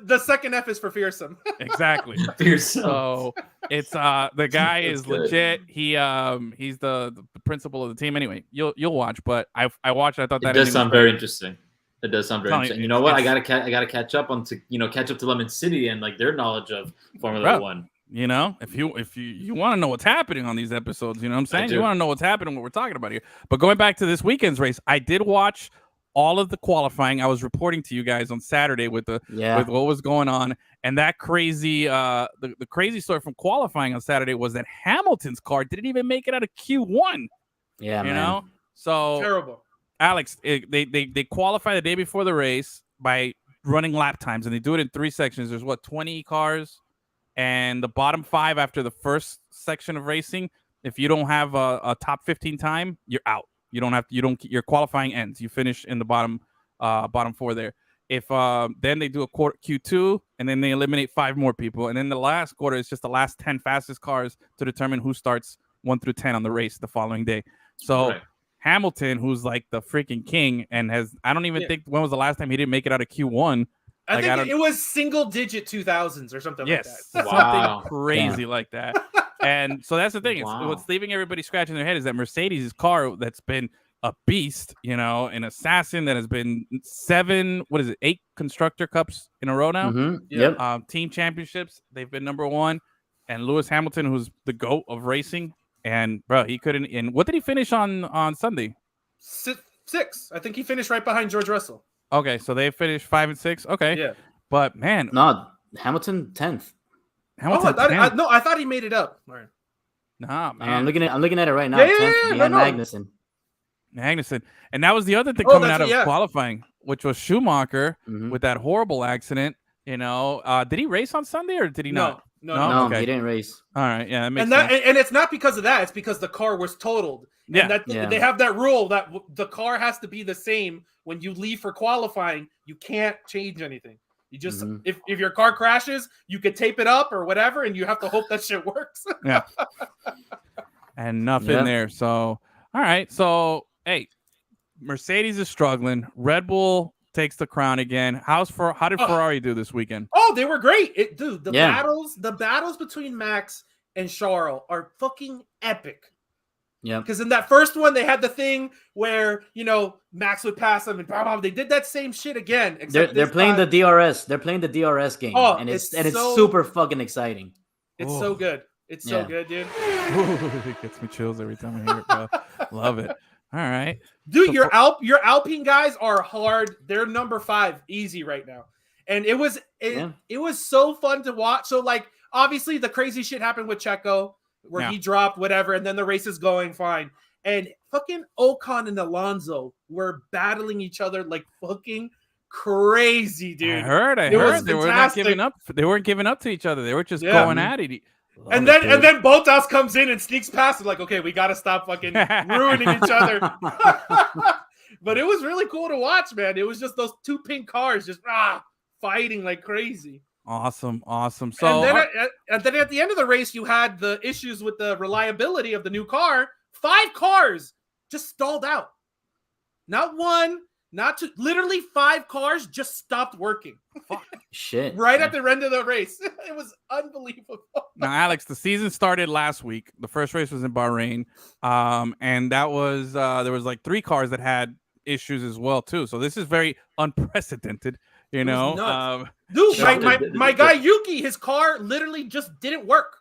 the second F is for fearsome. Exactly. Fearsome. So it's the guy is good. Legit. He's the principal of the team. Anyway, you'll watch, but I watched. I thought that does sound very interesting. It does sound very interesting. You know what? I gotta catch up to Lemon City and like their knowledge of Formula One. You know, if you want to know what's happening on these episodes, you know what I'm saying? You want to know what's happening, what we're talking about here. But going back to this weekend's race, I did watch all of the qualifying. I was reporting to you guys on Saturday with what was going on, and that crazy the crazy story from qualifying on Saturday was that Hamilton's car didn't even make it out of Q1. Yeah, you know, so terrible. Alex, they qualify the day before the race by running lap times, and they do it in 3 sections. There's 20 cars, and the bottom 5 after the first section of racing, if you don't have a top 15 time, you're out. Your qualifying ends. You finish in the bottom 4 there. If then they do a quarter Q2, and then they eliminate 5 more people, and then the last quarter is just the last 10 fastest cars to determine who starts 1 through 10 on the race the following day. So Hamilton, who's like the freaking king, and I don't even think when was the last time he didn't make it out of Q1. I think it was single-digit 2000s or something like that. Something crazy like that. And so that's the thing. What's leaving everybody scratching their head is that Mercedes' car that's been a beast, you know, an assassin that has been 8 constructor cups in a row now. Mm-hmm. Yep. Team championships. They've been number 1. And Lewis Hamilton, who's the GOAT of racing. And bro, he couldn't. And what did he finish on Sunday? 6. I think he finished right behind George Russell. Okay, so they finished 5 and 6. Okay, yeah. But man, no, Hamilton 10th. Hamilton, I thought he made it up. Right. Nah, man. I'm looking at it right now. Yeah, 10th behind Magnussen, and that was the other thing coming out of qualifying, which was Schumacher with that horrible accident. You know, did he race on Sunday or did he not? No, okay. He didn't race. All right, yeah, that makes sense. And it's not because of that. It's because the car was totaled. They have that rule that the car has to be the same when you leave for qualifying. You can't change anything. You just if your car crashes, you could tape it up or whatever, and you have to hope that shit works. Yeah. And nothing there. So all right. So hey, Mercedes is struggling. Red Bull takes the crown again. How did Ferrari do this weekend? Oh, they were great. The battles between Max and Charles are fucking epic. Yeah. Because in that first one, they had the thing where, you know, Max would pass them and blah, blah, blah. They did that same shit again. They're playing the DRS. They're playing the DRS game. Oh, and it's super fucking exciting. It's so good. It's so good, dude. It gets me chills every time I hear it, bro. Love it. All right. Dude, your Alpine guys are hard. They're number 5 easy right now. And it was so fun to watch. So like obviously the crazy shit happened with Checo where he dropped whatever, and then the race is going fine. And fucking Ocon and Alonso were battling each other like fucking crazy, dude. I heard they were not giving up. They weren't giving up to each other. They were just going at it. And then Bottas comes in and sneaks past it like, okay, we got to stop fucking ruining each other. But it was really cool to watch, man. It was just those 2 pink cars just fighting like crazy. Awesome. So and then at the end of the race, you had the issues with the reliability of the new car. 5 cars just stalled out. Not 1, not 2. Literally 5 cars just stopped working. Fuck. Shit. Right at the end of the race. It was unbelievable. Now, Alex, the season started last week. The first race was in Bahrain. And that was there was like 3 cars that had issues as well, too. So this is very unprecedented. You know, dude, my guy Yuki, his car literally just didn't work.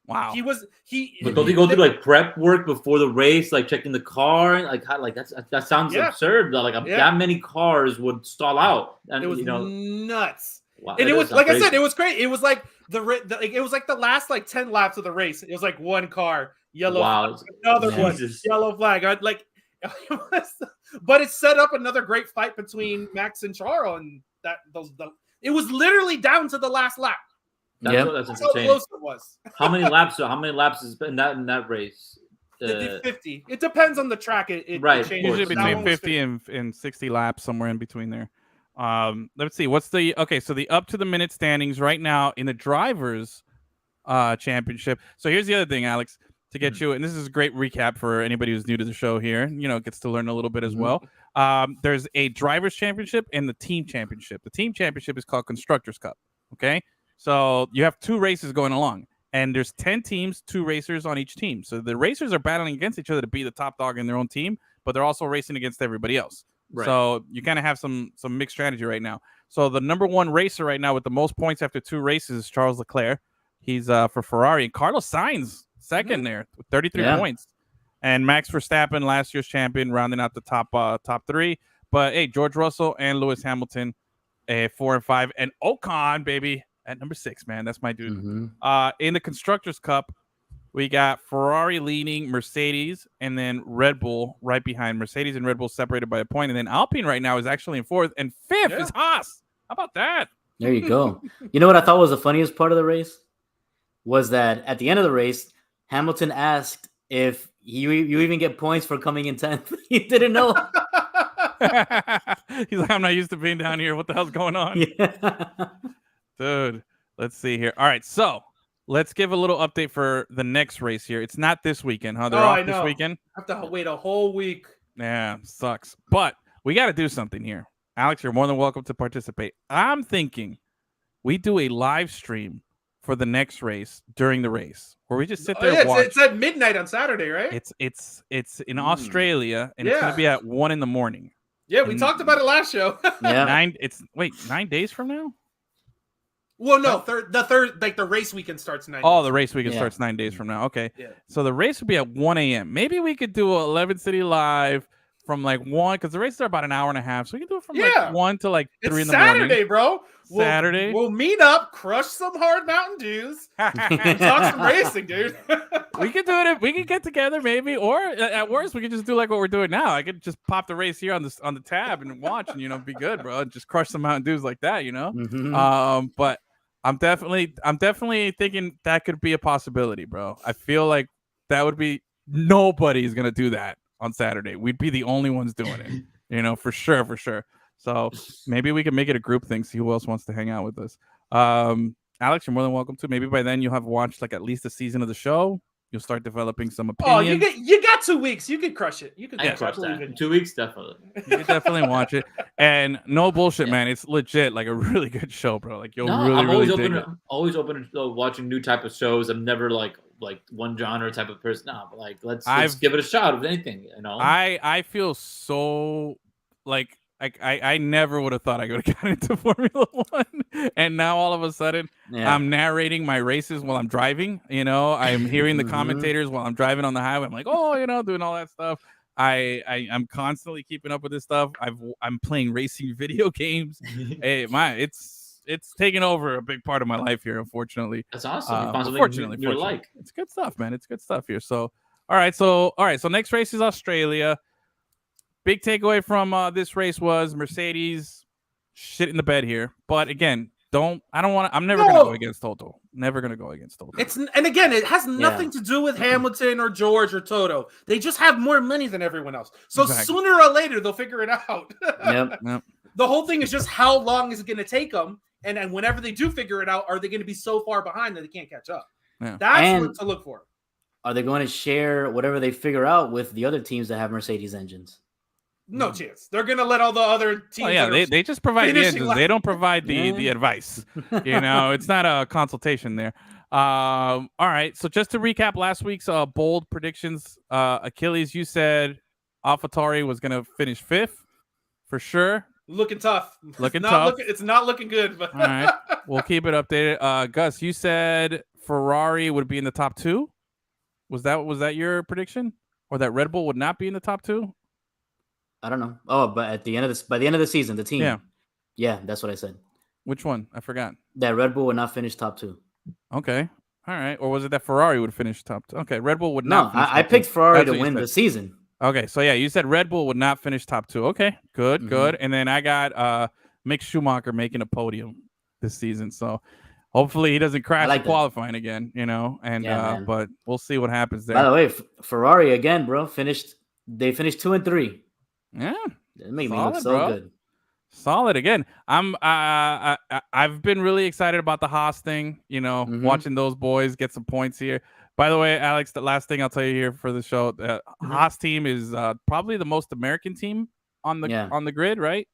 Wow. But don't they go through like prep work before the race, like checking the car, that sounds absurd. That many cars would stall out, and it was nuts. Wow, and it was like crazy. I said, it was great. It was like it was like the last like 10 laps of the race. It was like 1 car, yellow flag, another one, yellow flag. But it set up another great fight between Max and Charles, and it was literally down to the last lap. That's how close it was. How many laps is in that race? They did 50. It depends on the track. It usually between 50 and 60 laps, somewhere in between there. Let's see. So the up to the minute standings right now in the drivers championship. So here's the other thing, Alex, to get you, and this is a great recap for anybody who's new to the show here, gets to learn a little bit as well. There's a driver's championship and the team championship. The team championship is called Constructors Cup. Okay, so you have 2 races going along, and there's 10 teams, 2 racers on each team. So the racers are battling against each other to be the top dog in their own team, but they're also racing against everybody else. Right. So you kind of have some mixed strategy right now. So the number 1 racer right now with the most points after 2 races is Charles Leclerc. He's for Ferrari. And Carlos Sainz second there with 33 points. And Max Verstappen, last year's champion, rounding out the top 3. But hey, George Russell and Lewis Hamilton, 4 and 5, and Ocon, baby, at number 6, man. That's my dude. Mm-hmm. In the Constructors Cup, we got Ferrari leading Mercedes, and then Red Bull right behind. Mercedes and Red Bull separated by a point, and then Alpine right now is actually in 4th, and 5th is Haas. How about that? There you go. You know what I thought was the funniest part of the race? Was that at the end of the race, Hamilton asked if you even get points for coming in 10th. He didn't know. He's like, I'm not used to being down here. What the hell's going on? Yeah. Dude, let's see here. All right, so let's give a little update for the next race here. It's not this weekend, huh? They're off this weekend. I have to wait a whole week. Yeah, sucks. But we got to do something here. Alex, you're more than welcome to participate. I'm thinking we do a live stream for the next race during the race, where we just sit there and watch. It's at midnight on Saturday, right? It's in Australia, and it's going to be at 1 a.m. Yeah, we talked about it last show. Yeah, 9 days from now. Well, no, the race weekend starts 9 days. Oh, the race weekend starts 9 days from now. Okay. Yeah. So the race will be at 1 a.m. Maybe we could do a 11 City Live from 1, because the races are about an hour and a half. So we can do it from 1 to 3 in the morning. Saturday, bro. Saturday. We'll dew up, crush some hard Mountain Dews, and talk some racing, dude. We could do it. We could get together maybe, or at worst, we could just do like what we're doing now. I could just pop the race here on the tab and watch, and be good, bro. And just crush some Mountain Dews like that, Mm-hmm. But I'm definitely thinking that could be a possibility, bro. I feel like that would be nobody's gonna do that on Saturday. We'd be the only ones doing it, for sure. So maybe we can make it a group thing, see who else wants to hang out with us. Alex, you're more than welcome to. Maybe by then you'll have watched at least a season of the show. You'll start developing some opinions. Oh, you got 2 weeks. You could crush it. You could crush that. In 2 weeks, definitely. You can definitely watch it. And no bullshit, man. It's legit like a really good show, bro. Like I'm always open to watching new type of shows. I'm never like one genre type of person. No, but let's give it a shot of anything. I feel so like I never would have thought I would have gotten into Formula One, and now all of a sudden I'm narrating my races while I'm driving. I'm hearing the commentators while I'm driving on the highway. I'm like, doing all that stuff. I'm constantly keeping up with this stuff. I'm playing racing video games. Hey, it's taken over a big part of my life here. Unfortunately, that's awesome. Fortunately, it's good stuff, man. It's good stuff here. So, all right. So next race is Australia. Big takeaway from this race was Mercedes shit in the bed here. But again, I'm never going to go against Toto. Never going to go against Toto. And again, it has nothing to do with Hamilton or George or Toto. They just have more money than everyone else. So sooner or later, they'll figure it out. Yep. The whole thing is just how long is it going to take them? And whenever they do figure it out, are they going to be so far behind that they can't catch up? Yeah. That's what to look for. Are they going to share whatever they figure out with the other teams that have Mercedes engines? No chance. They're going to let all the other teams. Oh, yeah, they just provide the engines. They don't provide the advice. It's not a consultation there. All right. So just to recap last week's bold predictions, Achilles, you said AlphaTauri was going to finish 5th for sure. Looking tough. It's not looking good. But all right. We'll keep it updated. Gus, you said Ferrari would be in the top 2. Was that your prediction? Or that Red Bull would not be in the top 2? I don't know. Oh, but by the end of the season, the team. Yeah, that's what I said. Which one? I forgot. That Red Bull would not finish top 2. Okay. All right. Or was it that Ferrari would finish top 2? Okay, Red Bull would not. No, I picked Ferrari to win the season. Okay, so you said Red Bull would not finish top 2. Okay, good. And then I got Mick Schumacher making a podium this season. So hopefully he doesn't crash qualifying again, but we'll see what happens there. By the way, Ferrari again, bro, they finished 2 and 3. Yeah, it made me look so good. Solid again. I've been really excited about the Haas thing. Watching those boys get some points here. By the way, Alex, the last thing I'll tell you here for the show, Haas team is probably the most American team on the grid, right?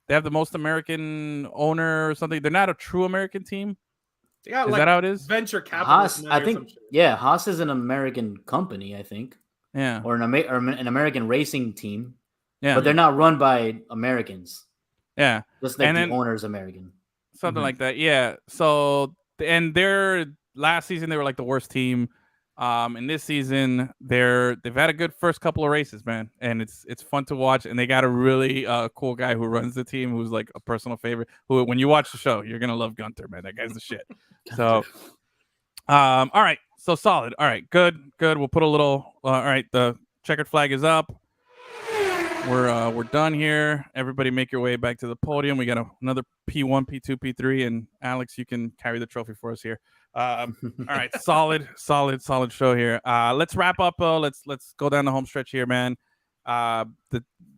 They have the most American owner or something. They're not a true American team. Yeah, is that how it is? Venture capitalist. Haas, I think. Yeah, Haas is an American company, I think. Yeah, or an American racing team. Yeah, but they're not run by Americans. Yeah, just like the owner's American. Something like that. Yeah. So and their last season they were like the worst team. And this season they've had a good first couple of races, man, and it's fun to watch. And they got a really cool guy who runs the team, who's like a personal favorite. Who, when you watch the show, you're gonna love Gunter, man. That guy's the shit. So, all right, so solid. All right, good. We'll put a little. All right, the checkered flag is up. We're done here. Everybody, make your way back to the podium. We got another P1, P2, P3, and Alex, you can carry the trophy for us here. All right, solid show here. Let's wrap up. Let's go down the home stretch here, man.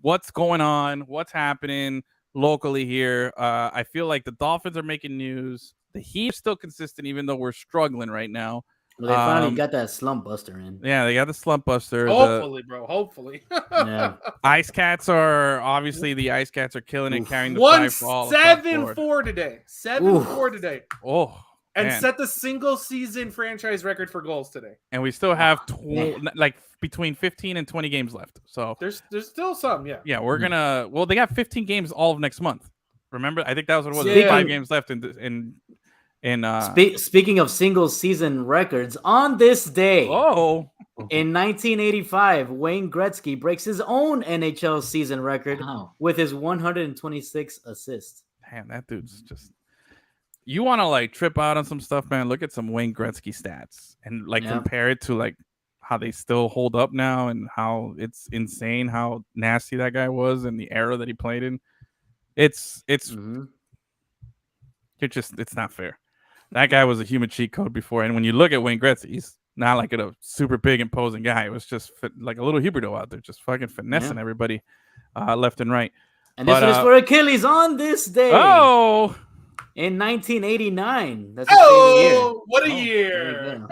What's going on? What's happening locally here? I feel like the Dolphins are making news. The Heat are still consistent, even though we're struggling right now. Well, they finally got that slump buster in. Yeah, they got the slump buster. Hopefully, bro. Hopefully. Yeah. Ice Cats are obviously the Ice Cats are killing and carrying the flag for all. 7-4 today. 7-4 today. Oh. And man. Set the single season franchise record for goals today. And we still have like between 15 and 20 games left. So there's still some, yeah. Yeah, we're gonna. Well, they got 15 games all of next month. Remember, I think that was what it was. 5 games left in. Speaking of single season records, on this day, in 1985, Wayne Gretzky breaks his own NHL season record with his 126 assists. Damn, that dude's just. You want to like trip out on some stuff, man? Look at some Wayne Gretzky stats and like compare it to like how they still hold up now and how it's insane how nasty that guy was and the era that he played in. It's not fair. That guy was a human cheat code before, and when you look at Wayne Gretzky, he's not like a super big imposing guy. It was just like a little Huberto out there, just fucking finessing everybody left and right. And this one is for Achilles on this day. Oh. In 1989. That's the same year. What a year.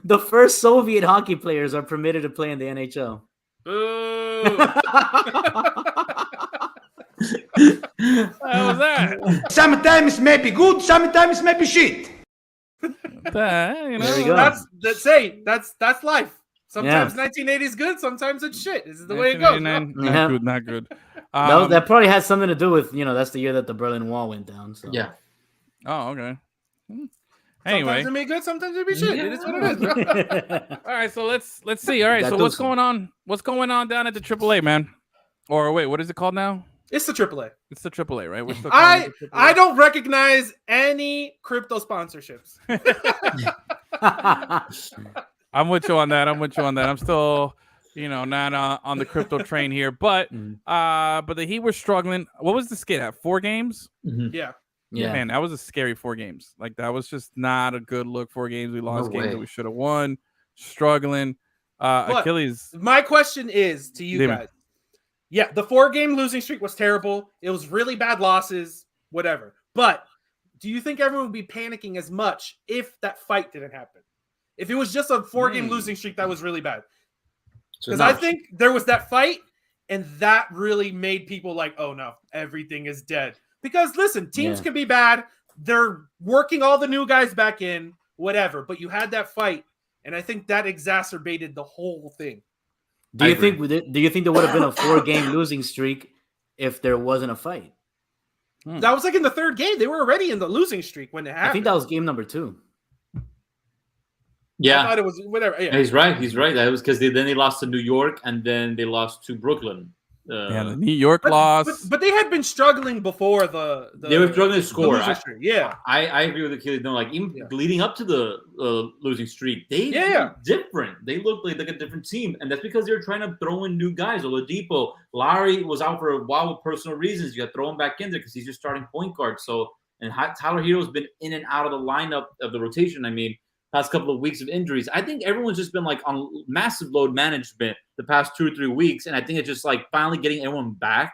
The first Soviet hockey players are permitted to play in the NHL. How was that? Sometimes may be good, sometimes may be shit. There we go. That's life. Sometimes 1980 is good, sometimes it's shit. This is the way it goes. Not good. That probably has something to do with, that's the year that the Berlin Wall went down. So. Yeah. Oh, okay. Sometimes Anyway, it may be good, sometimes it be shit. It is what it is. All right, so let's see. All right, so what's going on? What's going on down at the AAA, man? Or wait, what is it called now? It's the AAA. It's the AAA, right? We're still I don't recognize any crypto sponsorships. I'm with you on that. I'm still, not on the crypto train here, but the Heat were struggling. What was the skid at? 4 games? Mm-hmm. Yeah, man, that was a scary 4 games. Like that was just not a good look. 4 games, we lost games that we should have won. Struggling. Achilles. My question is to you guys. Yeah, the 4-game losing streak was terrible. It was really bad losses, whatever. But do you think everyone would be panicking as much if that fight didn't happen? If it was just a 4-game losing streak that was really bad? Because I think there was that fight, and that really made people like, oh no, everything is dead. Because listen, teams can be bad. They're working all the new guys back in, whatever. But you had that fight, and I think that exacerbated the whole thing. Do you think there would have been a 4-game losing streak if there wasn't a fight? That was like in the 3rd game. They were already in the losing streak when it happened. I think that was game number 2. Yeah, I thought it was whatever. Yeah. He's right. That was because then they lost to New York and then they lost to Brooklyn. The New York loss. But they had been struggling before the they were struggling to score. I agree with Achilles. No, like even leading up to the losing streak, they looked different. They looked like a different team, and that's because they were trying to throw in new guys. Oladipo, Larry was out for a while with personal reasons. You got to throw him back in there because he's your starting point guard. So, and Tyler Hero's been in and out of the lineup of the rotation. I mean, past couple of weeks of injuries. I think everyone's just been like on massive load management the past 2 or 3 weeks. And I think it's just like finally getting everyone back.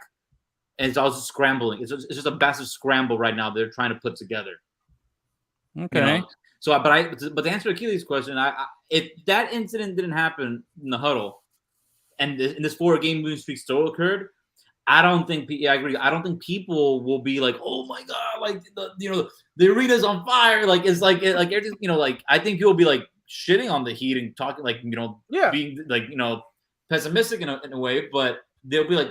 And it's also scrambling. It's just a massive scramble right now they're trying to put together. Okay. So, but to answer Achilles' question, if that incident didn't happen in the huddle, and this 4-game losing streak still occurred, I don't think. Yeah, I agree. I don't think people will be like, "Oh my god!" Like the arena's on fire. Like it's like like I think people will be like shitting on the Heat and talking like being like pessimistic in a way, but they'll be like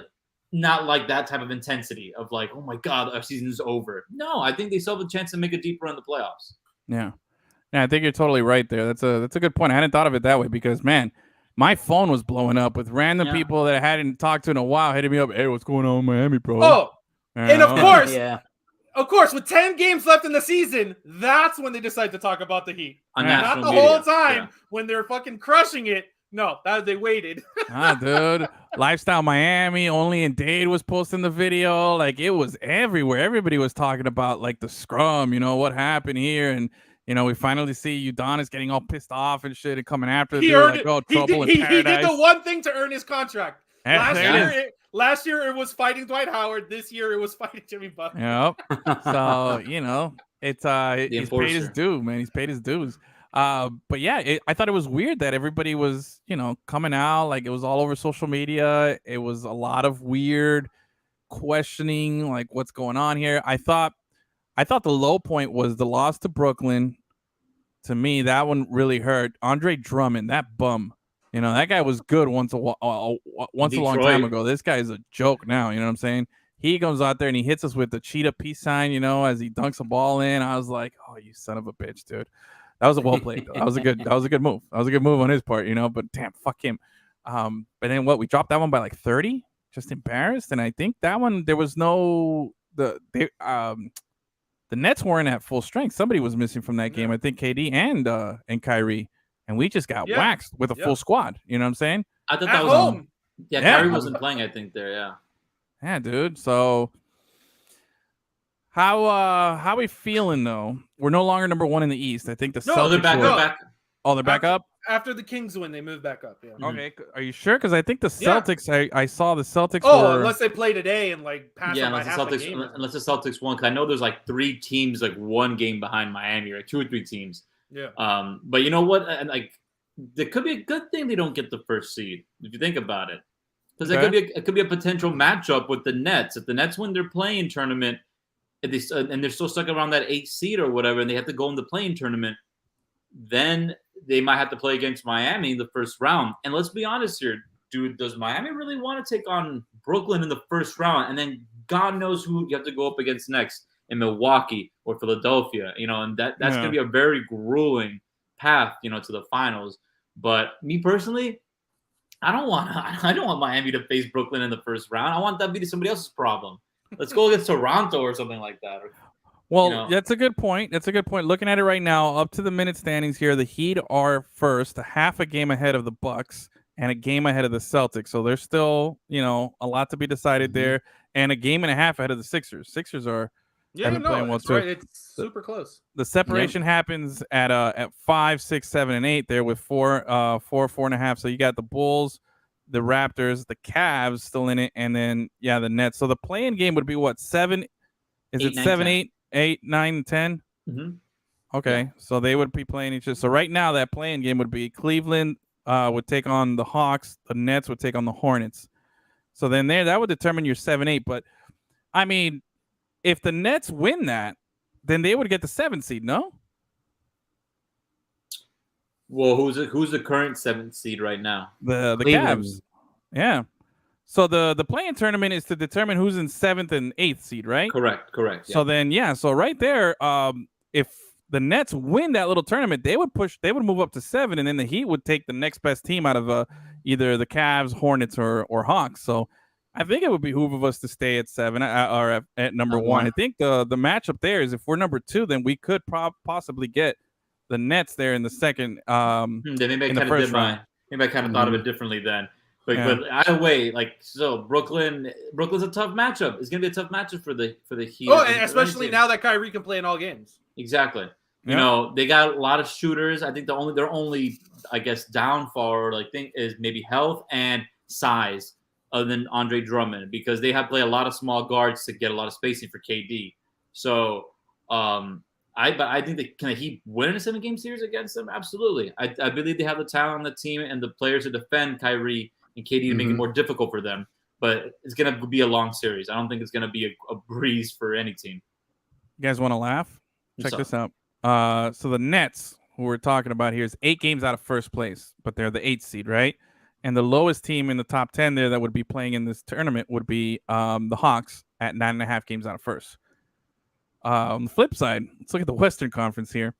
not like that type of intensity of like, "Oh my god, our season is over." No, I think they still have a chance to make a deep run in the playoffs. Yeah, I think you're totally right there. That's a good point. I hadn't thought of it that way because man. My phone was blowing up with random people that I hadn't talked to in a while hitting me up. Hey, what's going on in Miami, bro? Oh, and of course, with 10 games left in the season, that's when they decide to talk about the Heat. Not the whole time when they're fucking crushing it. No, they waited. Dude. Lifestyle Miami, only in Dade was posting the video. Like, it was everywhere. Everybody was talking about, like, the scrum, what happened here. And, we finally see Udonis getting all pissed off and shit and coming after the dude. Like, oh, trouble in paradise. He did the one thing to earn his contract. Last year it was fighting Dwight Howard. This year it was fighting Jimmy Butler. Yep. So, he's paid his due, man. He's paid his dues. But yeah, I thought it was weird that everybody was, coming out. Like, it was all over social media. It was a lot of weird questioning, like, what's going on here. I thought the low point was the loss to Brooklyn. To me, that one really hurt. Andre Drummond, that bum. That guy was good once a long time ago. This guy is a joke now. You know what I'm saying? He goes out there and he hits us with the cheetah peace sign, as he dunks a ball in. I was like, oh, you son of a bitch, dude. That was a well played. That was a good move. That was a good move on his part, But damn, fuck him. But then we dropped that one by like 30. Just embarrassed. And I think that one there was no the Nets weren't at full strength. Somebody was missing from that game. I think KD and Kyrie. And we just got waxed with a full squad. You know what I'm saying? I thought that was Kyrie wasn't playing, I think, there, yeah. Yeah, dude. So how we feeling though? We're no longer number 1 in the East. I think the Celtics they're back. Oh, they're back up? After the Kings win, they moved back up. Yeah. Okay. Are you sure? Because I think the Celtics, I saw the Celtics unless they play today and like pass them by half the game. Unless the Celtics won, because I know there's like 3 teams like 1 game behind Miami, right? 2 or 3 teams. Yeah. But you know what? Like, there could be a good thing they don't get the first seed if you think about it, because it could be a potential matchup with the Nets. If the Nets win their play-in tournament, and they're still stuck around that 8th seed or whatever, and they have to go in the play-in tournament, then they might have to play against Miami in the first round. And let's be honest here, dude, does Miami really want to take on Brooklyn in the first round? And then God knows who you have to go up against next in Milwaukee or Philadelphia, and that's going to be a very grueling path, to the finals. But me personally, I don't want Miami to face Brooklyn in the first round. I want that to be somebody else's problem. Let's go against Toronto or something like that. Well, that's a good point. Looking at it right now, up to the minute standings here, the Heat are first, half a game ahead of the Bucks and a game ahead of the Celtics. So there's still, a lot to be decided there, and a game and a half ahead of the Sixers. Sixers are playing well too. Right. It's super close. The separation happens at 5, 6, 7, and 8 there with 4, 4.5. So you got the Bulls, the Raptors, the Cavs still in it, and then the Nets. So the play-in game would be what, 7? Is 8, it 9, 7, 10. 8, 9, 10? Mm-hmm. Okay, so they would be playing each other. So right now that play-in game would be Cleveland would take on the Hawks, the Nets would take on the Hornets. So then that would determine your 7-8. But I mean, if the Nets win that, then they would get the 7th seed, no? Well, who's the current 7th seed right now? The Cavs. Yeah. So the play-in tournament is to determine who's in 7th and 8th seed, right? Correct. Yeah. So then, so right there, if the Nets win that little tournament, they would move up to 7, and then the Heat would take the next best team out of either the Cavs, Hornets, or Hawks. So I think it would behoove of us to stay at 7 or at number 1. I think the matchup there is if we're number 2, then we could possibly get the Nets there in the second. Maybe I kind of thought of it differently then. But either way, Brooklyn's a tough matchup. It's gonna be a tough matchup for the Heat. Oh, and especially now that Kyrie can play in all games. Exactly. They got a lot of shooters. I think their only I guess downfall or thing is maybe health and size, other than Andre Drummond, because they have to play a lot of small guards to get a lot of spacing for KD. So I think can the Heat win a 7-game series against them? Absolutely. I believe they have the talent on the team and the players to defend Kyrie and KD to make it more difficult for them. But it's going to be a long series. I don't think it's going to be a breeze for any team. You guys want to laugh? Check this out. So the Nets, who we're talking about here, is 8 games out of first place, but they're the 8th seed, right? And the lowest team in the top 10 there that would be playing in this tournament would be the Hawks at 9.5 games out of first. On the flip side, let's look at the Western Conference here.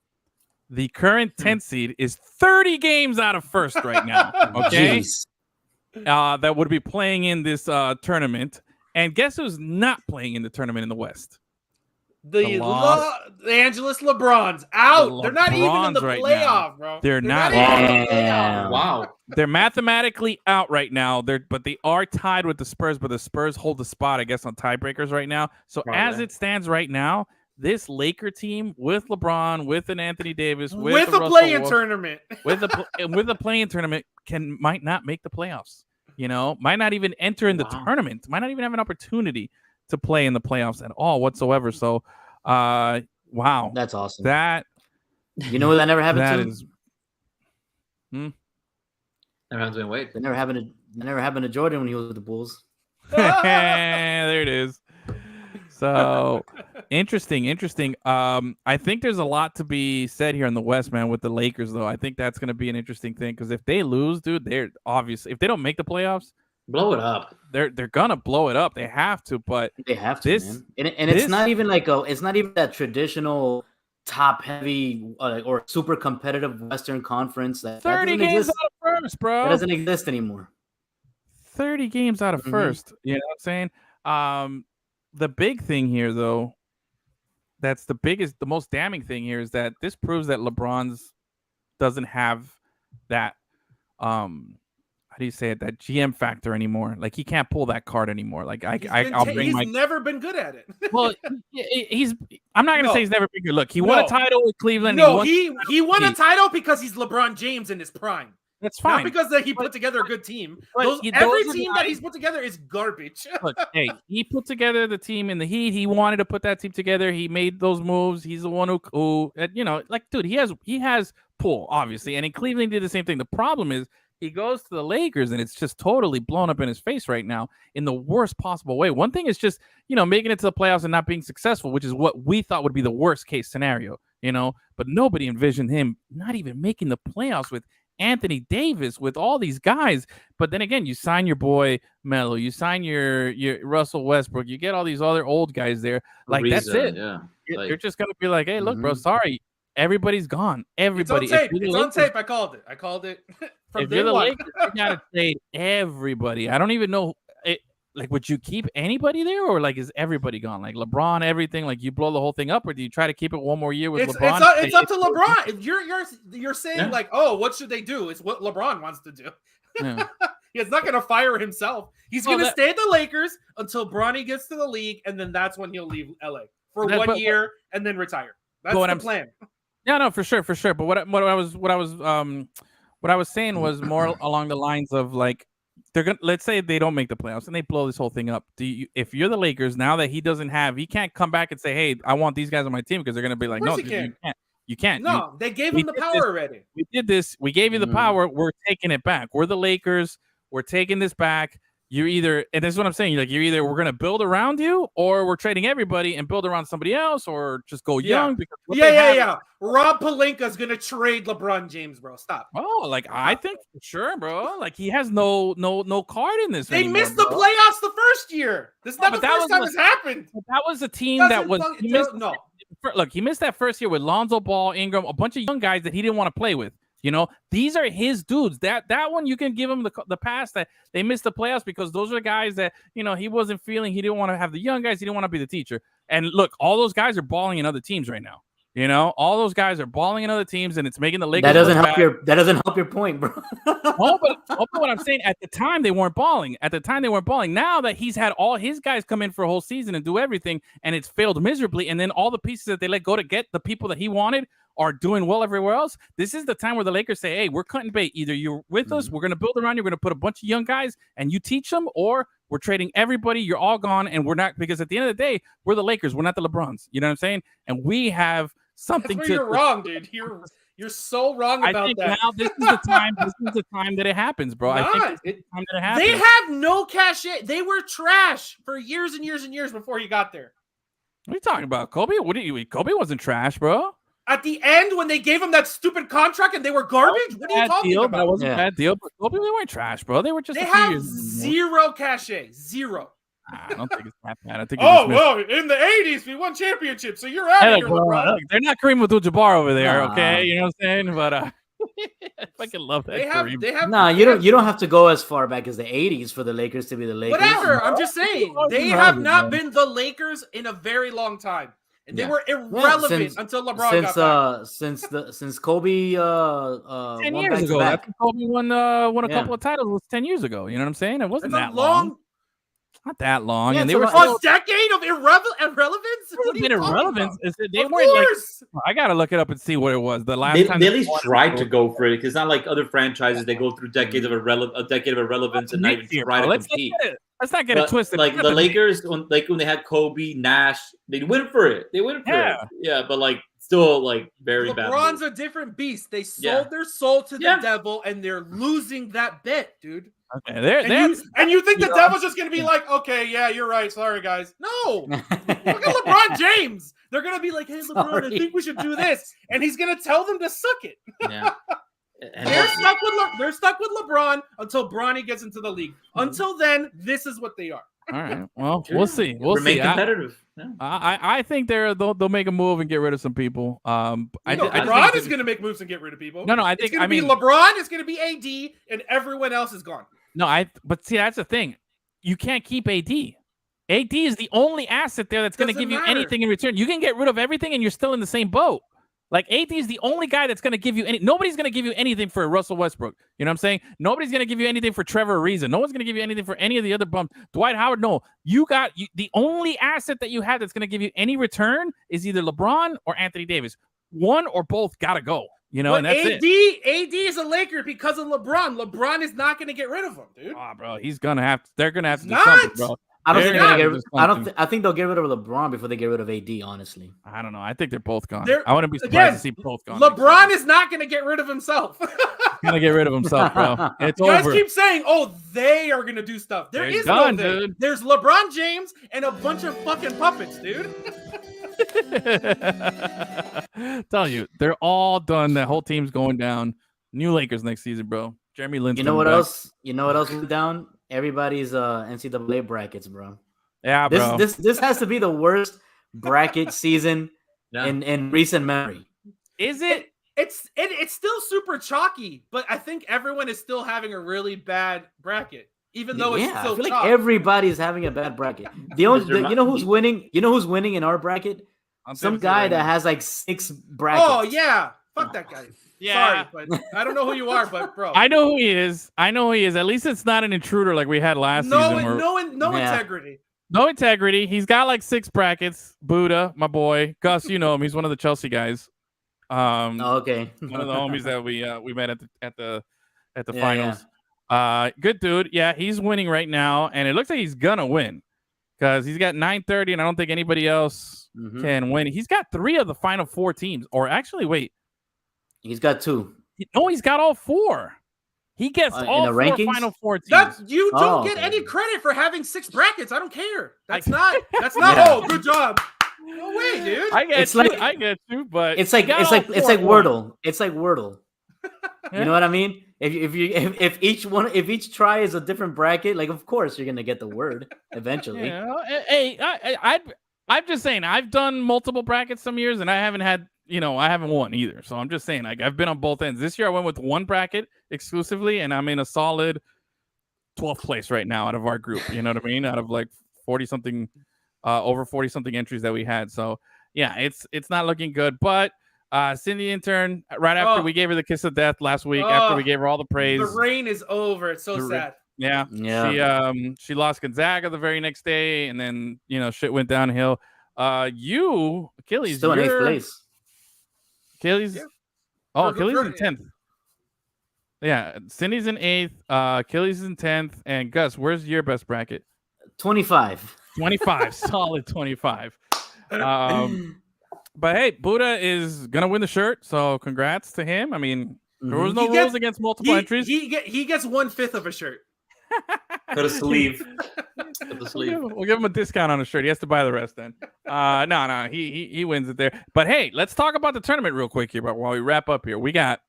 The current 10th seed is 30 games out of first right now. Okay. That would be playing in this tournament. And guess who's not playing in the tournament in the West? The Angeles LeBrons out. They're not even in the playoff, bro. They're not in the playoff. Wow. They're mathematically out right now. But they are tied with the Spurs, but the Spurs hold the spot, I guess, on tiebreakers right now. So as it stands right now, this Laker team with LeBron, with an Anthony Davis, with a play-in tournament, with a play-in tournament might not make the playoffs. Might not even enter in the tournament. Might not even have an opportunity to play in the playoffs at all whatsoever. So, wow, that's awesome. That that never happened to. Never happened to Wade. That never happened to Jordan when he was with the Bulls. There it is. So interesting. I think there's a lot to be said here in the West, man, with the Lakers, though. I think that's going to be an interesting thing because if they lose, dude, they're obviously, if they don't make the playoffs, blow it up. They're gonna blow it up. They have to, but they have to, man. And it's not even it's not even that traditional top heavy or super competitive Western Conference. 30 games out of first, bro. That doesn't exist anymore. 30 games out of first. You know what I'm saying? The big thing here, though, that's the most damning thing here is that this proves that LeBron's doesn't have that how do you say it? That GM factor anymore. Like he can't pull that card anymore. Like he's never been good at it. Well, I'm not gonna say he's never been good. Look, he won a title with Cleveland. No, he won a title because he's LeBron James in his prime. That's fine. Not because he put together a good team. Every team that he's put together is garbage. Look, hey, he put together the team in the Heat. He wanted to put that team together. He made those moves. He's the one who dude, he has pull, obviously. And in Cleveland, he did the same thing. The problem is he goes to the Lakers, and it's just totally blown up in his face right now in the worst possible way. One thing is just, making it to the playoffs and not being successful, which is what we thought would be the worst case scenario, But nobody envisioned him not even making the playoffs with Anthony Davis, with all these guys. But then again, you sign your boy Melo, you sign your Russell Westbrook, you get all these other old guys there. Like, that's it. Yeah. You're just going to be like, hey, look, bro, sorry. Everybody's gone. Everybody. It's on tape. I called it. If you're the Lakers, you gotta trade everybody. I don't even know. Like, would you keep anybody there, or like, is everybody gone? Like LeBron, everything. Like, you blow the whole thing up, or do you try to keep it one more year with LeBron? It's up to LeBron. If you're saying like, oh, what should they do? It's what LeBron wants to do. Yeah. He's not going to fire himself. He's going to stay at the Lakers until Bronny gets to the league, and then that's when he'll leave LA for 1 year and then retire. That's the plan. Yeah, no, for sure. But what I was saying was more along the lines of like, let's say they don't make the playoffs and they blow this whole thing up. If you're the Lakers, now that he can't come back and say, hey, I want these guys on my team, because they're gonna be like, no, you can't. No, they gave him the power already. We did this. We gave you the power. We're taking it back. We're the Lakers. We're taking this back. You're either, and this is what I'm saying, we're going to build around you, or we're trading everybody and build around somebody else, or just go young. Because Rob Pelinka's going to trade LeBron James, bro. Stop. Oh, I think for sure, bro. Like, he has no card in this. They missed the playoffs the first year. This is not the first time it's happened. That was a team that was. Look, he missed that first year with Lonzo Ball, Ingram, a bunch of young guys that he didn't want to play with. These are his dudes. That one, you can give him the pass that they missed the playoffs, because those are the guys that, he wasn't feeling. He didn't want to have the young guys. He didn't want to be the teacher. And look, all those guys are balling in other teams right now. All those guys are balling in other teams, and it's making the Lakers. That doesn't help your point, bro. but what I'm saying, at the time they weren't balling. Now that he's had all his guys come in for a whole season and do everything, and it's failed miserably, and then all the pieces that they let go to get the people that he wanted are doing well everywhere else. This is the time where the Lakers say, hey, we're cutting bait. Either you're with us, we're going to build around you, we're going to put a bunch of young guys and you teach them, or we're trading everybody, you're all gone, and we're not, because at the end of the day, we're the Lakers, we're not the LeBrons. You know what I'm saying? And we have something You're wrong, dude. You're so wrong about that. Now this is the time. This is the time that it happens, bro. I think it's the time that it happens. They have no cachet. They were trash for years and years and years before he got there. What are you talking about, Kobe? Kobe wasn't trash, bro. At the end, when they gave him that stupid contract and they were garbage, what are you talking about? That wasn't a bad deal, but Kobe, they weren't trash, bro. They were just. They have zero cachet. Zero. I don't think it's that bad. I think. Well, in the '80s we won championships, so you're out of here, LeBron. They're not Kareem Abdul-Jabbar over there, okay? You know what I'm saying? But I fucking love that. They have. No, you don't have to go as far back as the '80s for the Lakers to be the Lakers. Whatever. I'm just saying they have not been the Lakers in a very long time, and they were irrelevant until LeBron got back. Since Kobe 10 years ago. That's when Kobe won a couple of titles. It was 10 years ago. You know what I'm saying? It wasn't that long. Not that long, and they were a decade of irrelevance. What been irrelevance? They weren't like. I gotta look it up and see what it was. The last time they at least tried to go for it, because it's not like other franchises. They go through decades of irrelevance and not even try to compete. Let's not get it twisted. Like the Lakers, when they had Kobe, Nash, they went for it. Yeah, but like still like very bad. LeBron's a different beast. They sold their soul to the devil, and they're losing that bet, dude. Okay, and you think the devil's just going to be like, okay, yeah, you're right. Sorry, guys. No. Look at LeBron James. They're going to be like, hey, LeBron, I think we should do this. And he's going to tell them to suck it. Yeah. They're stuck with LeBron until Bronny gets into the league. Until then, this is what they are. All right. Well, we'll see. Remain competitive. I think they'll make a move and get rid of some people. LeBron is going to make moves and get rid of people. No, I think it's going to be LeBron. It's going to be AD, and everyone else is gone. No, but see, that's the thing. You can't keep AD. AD is the only asset there that's going to give you anything in return. You can get rid of everything, and you're still in the same boat. Like, AD is the only guy that's going to give you nobody's going to give you anything for Russell Westbrook. You know what I'm saying? Nobody's going to give you anything for Trevor Ariza. No one's going to give you anything for any of the other bums. Dwight Howard, no. The only asset that you have that's going to give you any return is either LeBron or Anthony Davis. One or both got to go. You know, and that's AD is a Laker because of LeBron. LeBron is not going to get rid of him, dude. Oh, bro, they're going to have to do something, bro. I think they'll get rid of LeBron before they get rid of AD, honestly. I don't know. I think they're both gone. I wouldn't be surprised to see both gone. LeBron is not going to get rid of himself. He's going to get rid of himself, bro. It's you over. guys keep saying, they are going to do stuff. There is no they. Dude. There's LeBron James and a bunch of fucking puppets, dude. Tell you, they're all done. That whole team's going down. New Lakers next season, bro. Jeremy Lin's. You know what else? You know what else went down? Everybody's NCAA brackets, bro. Yeah, bro. This has to be the worst bracket season in recent memory. Is it? It's still super chalky, but I think everyone is still having a really bad bracket. Even though it's still I feel like everybody's having a bad bracket. You know who's winning? You know who's winning in our bracket? Some guy that has like 6 brackets. Oh yeah, fuck that guy. Yeah. Sorry, but I don't know who you are, but bro, I know who he is. At least it's not an intruder like we had last season. No integrity. No integrity. He's got like 6 brackets. Buddha, my boy, Gus, you know him. He's one of the Chelsea guys. Okay. One of the homies that we met at the finals. Yeah. Good dude. Yeah, he's winning right now, and it looks like he's gonna win because he's got 930, and I don't think anybody else can win. He's got 3 of the final 4 teams, or actually, wait, he's got 2. No, he's got all 4. He gets all 4 rankings? final 4 teams. You don't get any credit for having 6 brackets. I don't care. That's not. Oh, good job. No way, dude. I get you, but it's like Wordle. It's like Wordle. You know what I mean? If each try is a different bracket, like of course you're gonna get the word eventually. Yeah. Hey, I'm just saying I've done multiple brackets some years and I haven't won either. So I'm just saying like I've been on both ends. This year I went with 1 bracket exclusively, and I'm in a solid 12th place right now out of our group. You know what I mean? Out of like 40 something, over 40 something entries that we had. So yeah, it's not looking good, but. Cindy intern, right after we gave her the kiss of death last week, after we gave her all the praise. The reign is over. It's so sad. Yeah. She lost Gonzaga the very next day, and then shit went downhill. Achilles, still in 8th place. Achilles, Achilles in 10th. Yeah, Cindy's in 8th. Achilles is in 10th, and Gus, where's your best bracket? 25. 25, solid 25. But hey, Buddha is gonna win the shirt, so congrats to him. I mean, there was no rules against multiple entries. He gets 1/5 of a shirt. Got a sleeve. We'll give him a discount on a shirt. He has to buy the rest then. No, he wins it there. But hey, let's talk about the tournament real quick here. But while we wrap up here, we got,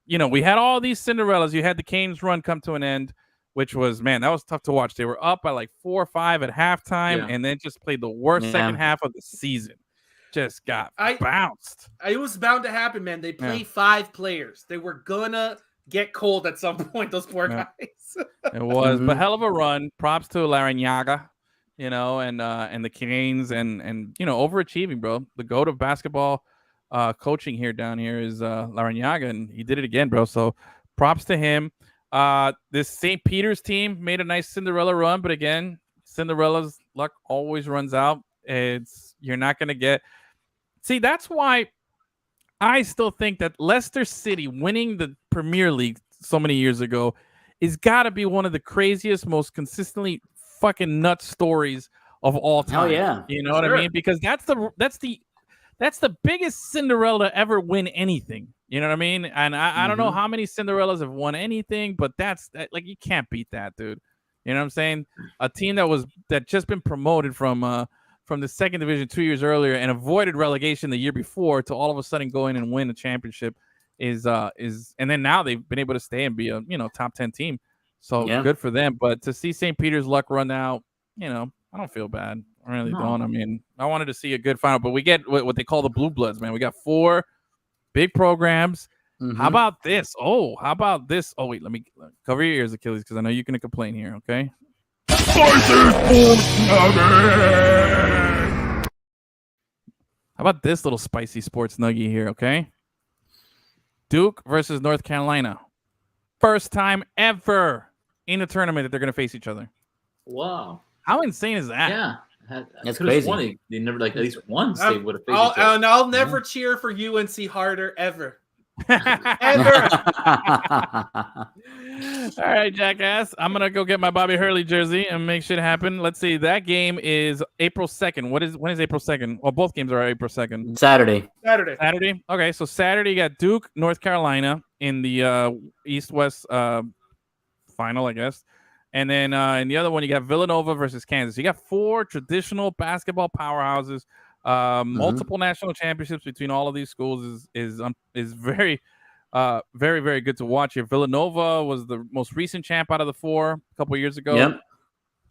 we had all these Cinderellas. You had the Canes run come to an end, which was, man, that was tough to watch. They were up by like 4 or 5 at halftime, and then just played the worst second half of the season. Just got bounced. It was bound to happen, man. They play 5 players. They were gonna get cold at some point. Those poor guys. It was, but hell of a run. Props to Larrañaga, and the Canes, and overachieving, bro. The GOAT of basketball coaching here down here is Larrañaga, and he did it again, bro. So props to him. This St. Peter's team made a nice Cinderella run, but again, Cinderella's luck always runs out. You're not going to get. See, that's why I still think that Leicester City winning the Premier League so many years ago is got to be one of the craziest, most consistently fucking nuts stories of all time. Hell yeah. You know what I mean? Because that's the biggest Cinderella to ever win anything. You know what I mean? And I don't know how many Cinderellas have won anything, but that's like, you can't beat that, dude. You know what I'm saying? A team that just been promoted from the second division 2 years earlier and avoided relegation the year before to all of a sudden go in and win a championship is and then now they've been able to stay and be a top 10 team. So good for them. But to see St. Peter's luck run out, I don't feel bad. I really don't. I mean, I wanted to see a good final, but we get what they call the Blue Bloods, man. We got 4 big programs. How about this? Oh, wait, let me cover your ears, Achilles, because I know you're going to complain here, okay? How about this little spicy sports nugget here, okay? Duke versus North Carolina. First time ever in a tournament that they're going to face each other. Wow. How insane is that? Yeah. That's crazy. They never, at least once they would have faced each other. And I'll never cheer for UNC harder, ever. Ever. All right, jackass. I'm going to go get my Bobby Hurley jersey and make shit happen. Let's see. That game is April 2nd. When is April 2nd? Well, both games are April 2nd. Saturday. Okay, so Saturday you got Duke, North Carolina in the East-West final, I guess. And then in the other one, you got Villanova versus Kansas. You got 4 traditional basketball powerhouses. Multiple national championships between all of these schools is very, very, very good to watch here. Villanova was the most recent champ out of the 4 a couple of years ago. Yep.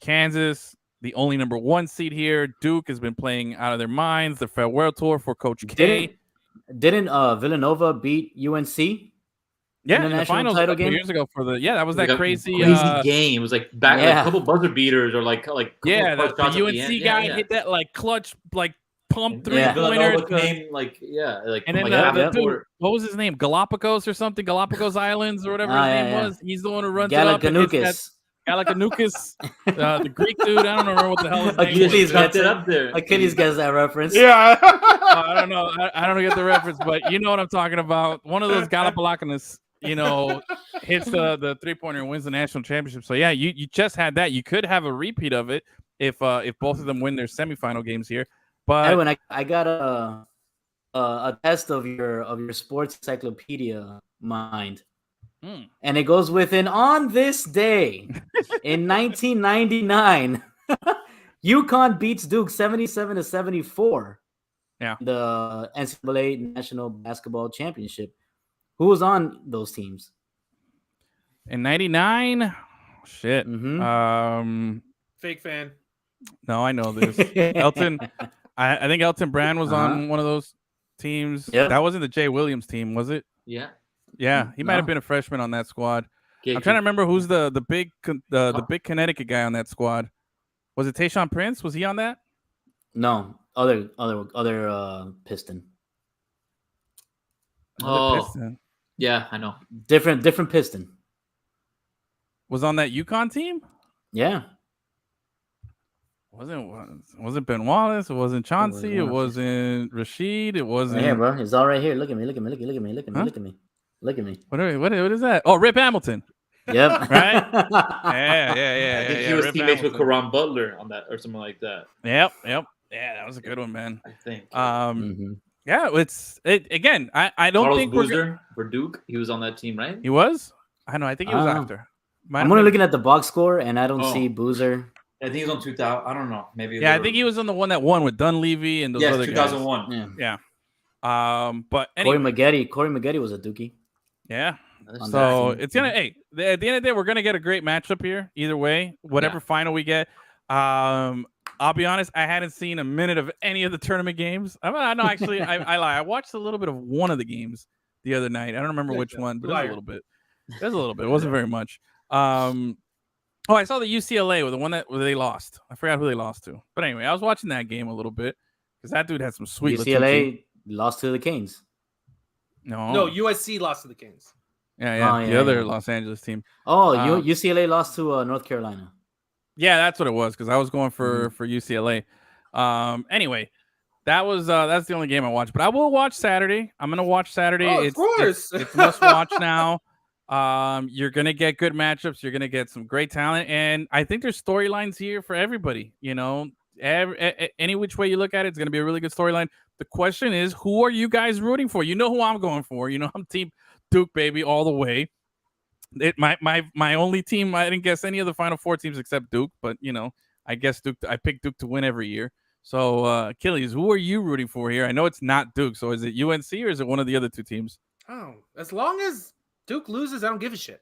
Kansas, the only number 1 seed here. Duke has been playing out of their minds. The farewell tour for Coach K. Didn't Villanova beat UNC? Yeah, in the finals title game years ago that was that crazy game. It was like back like a couple buzzer beaters or like the UNC guy hit that like clutch like pump 3-pointers. And then what was his name? Galapagos or something? Galapagos Islands or whatever his name was. He's the one who runs Gallicanukis. Gallicanukis, the Greek dude. I don't remember what the hell his name Achilles was. gets it up there. Achilles gets that reference. Yeah. I don't know. I don't get the reference, but you know what I'm talking about. One of those Galapagos, hits the 3-pointer and wins the national championship. So yeah, you just had that. You could have a repeat of it if both of them win their semifinal games here. But Edwin, I got a test of your sports encyclopedia mind. And it goes within on this day in 1999, UConn beats Duke 77-74. Yeah. The NCAA National Basketball Championship. Who was on those teams? In 99? Shit. Fake fan. No, I know this. Elton. I think Elton Brand was on one of those teams. Yep. That wasn't the Jay Williams team, was it? Yeah. Yeah, he might have been a freshman on that squad. I'm trying to remember who's the big Connecticut guy on that squad. Was it Tayshaun Prince? Was he on that? No, other Piston. Piston. Yeah, I know. Different Piston. Was on that UConn team? Yeah. Wasn't Ben Wallace? It wasn't Chauncey. It wasn't Rashid. It wasn't. Right here, bro. It's all right here. Look at me. Look at me. Look at me. Look at me. Look at me. Look at me. What is that? Oh, Rip Hamilton. Yep. Right? Yeah. I think he was teammates with Caron Butler on that or something like that. Yep. Yeah, that was a good one, man. I think. Yeah, again. I don't Carlos think Boozer for Duke. He was on that team, right? He was. I know. I think he was after. I'm only looking at the box score, and I don't see Boozer. I think he was on 2000. I don't know. Maybe. Yeah, I think he was on the one that won with Dunleavy and those other 2001. guys. Yeah. But anyway. Corey Maggette was a Dookie. Yeah. So it's gonna. Hey, at the end of the day, we're gonna get a great matchup here. Either way, whatever final we get. I'll be honest. I hadn't seen a minute of any of the tournament games. I know. Actually, I lie. I watched a little bit of one of the games the other night. I don't remember which one, but it was a little bit. It was a little bit. It wasn't very much. I saw the UCLA with the one where they lost. I forgot who they lost to. But anyway, I was watching that game a little bit because that dude had some sweet. UCLA lost to the Canes. No, USC lost to the Canes. Yeah, the other Los Angeles team. UCLA lost to North Carolina. Yeah, that's what it was because I was going for UCLA. Anyway, that's the only game I watched. But I will watch Saturday. I'm gonna watch Saturday. Of course, it's must watch now. You're gonna get good matchups. You're gonna get some great talent, and I think there's storylines here for everybody. Any which way you look at it, it's gonna be a really good storyline. The question is, who are you guys rooting for? You know who I'm going for. I'm Team Duke, baby, all the way. My only team. I didn't guess any of the Final Four teams except Duke, but I guess Duke. I picked Duke to win every year. So Achilles, who are you rooting for here? I know it's not Duke. So is it UNC or is it one of the other two teams? Oh, as long as Duke loses, I don't give a shit.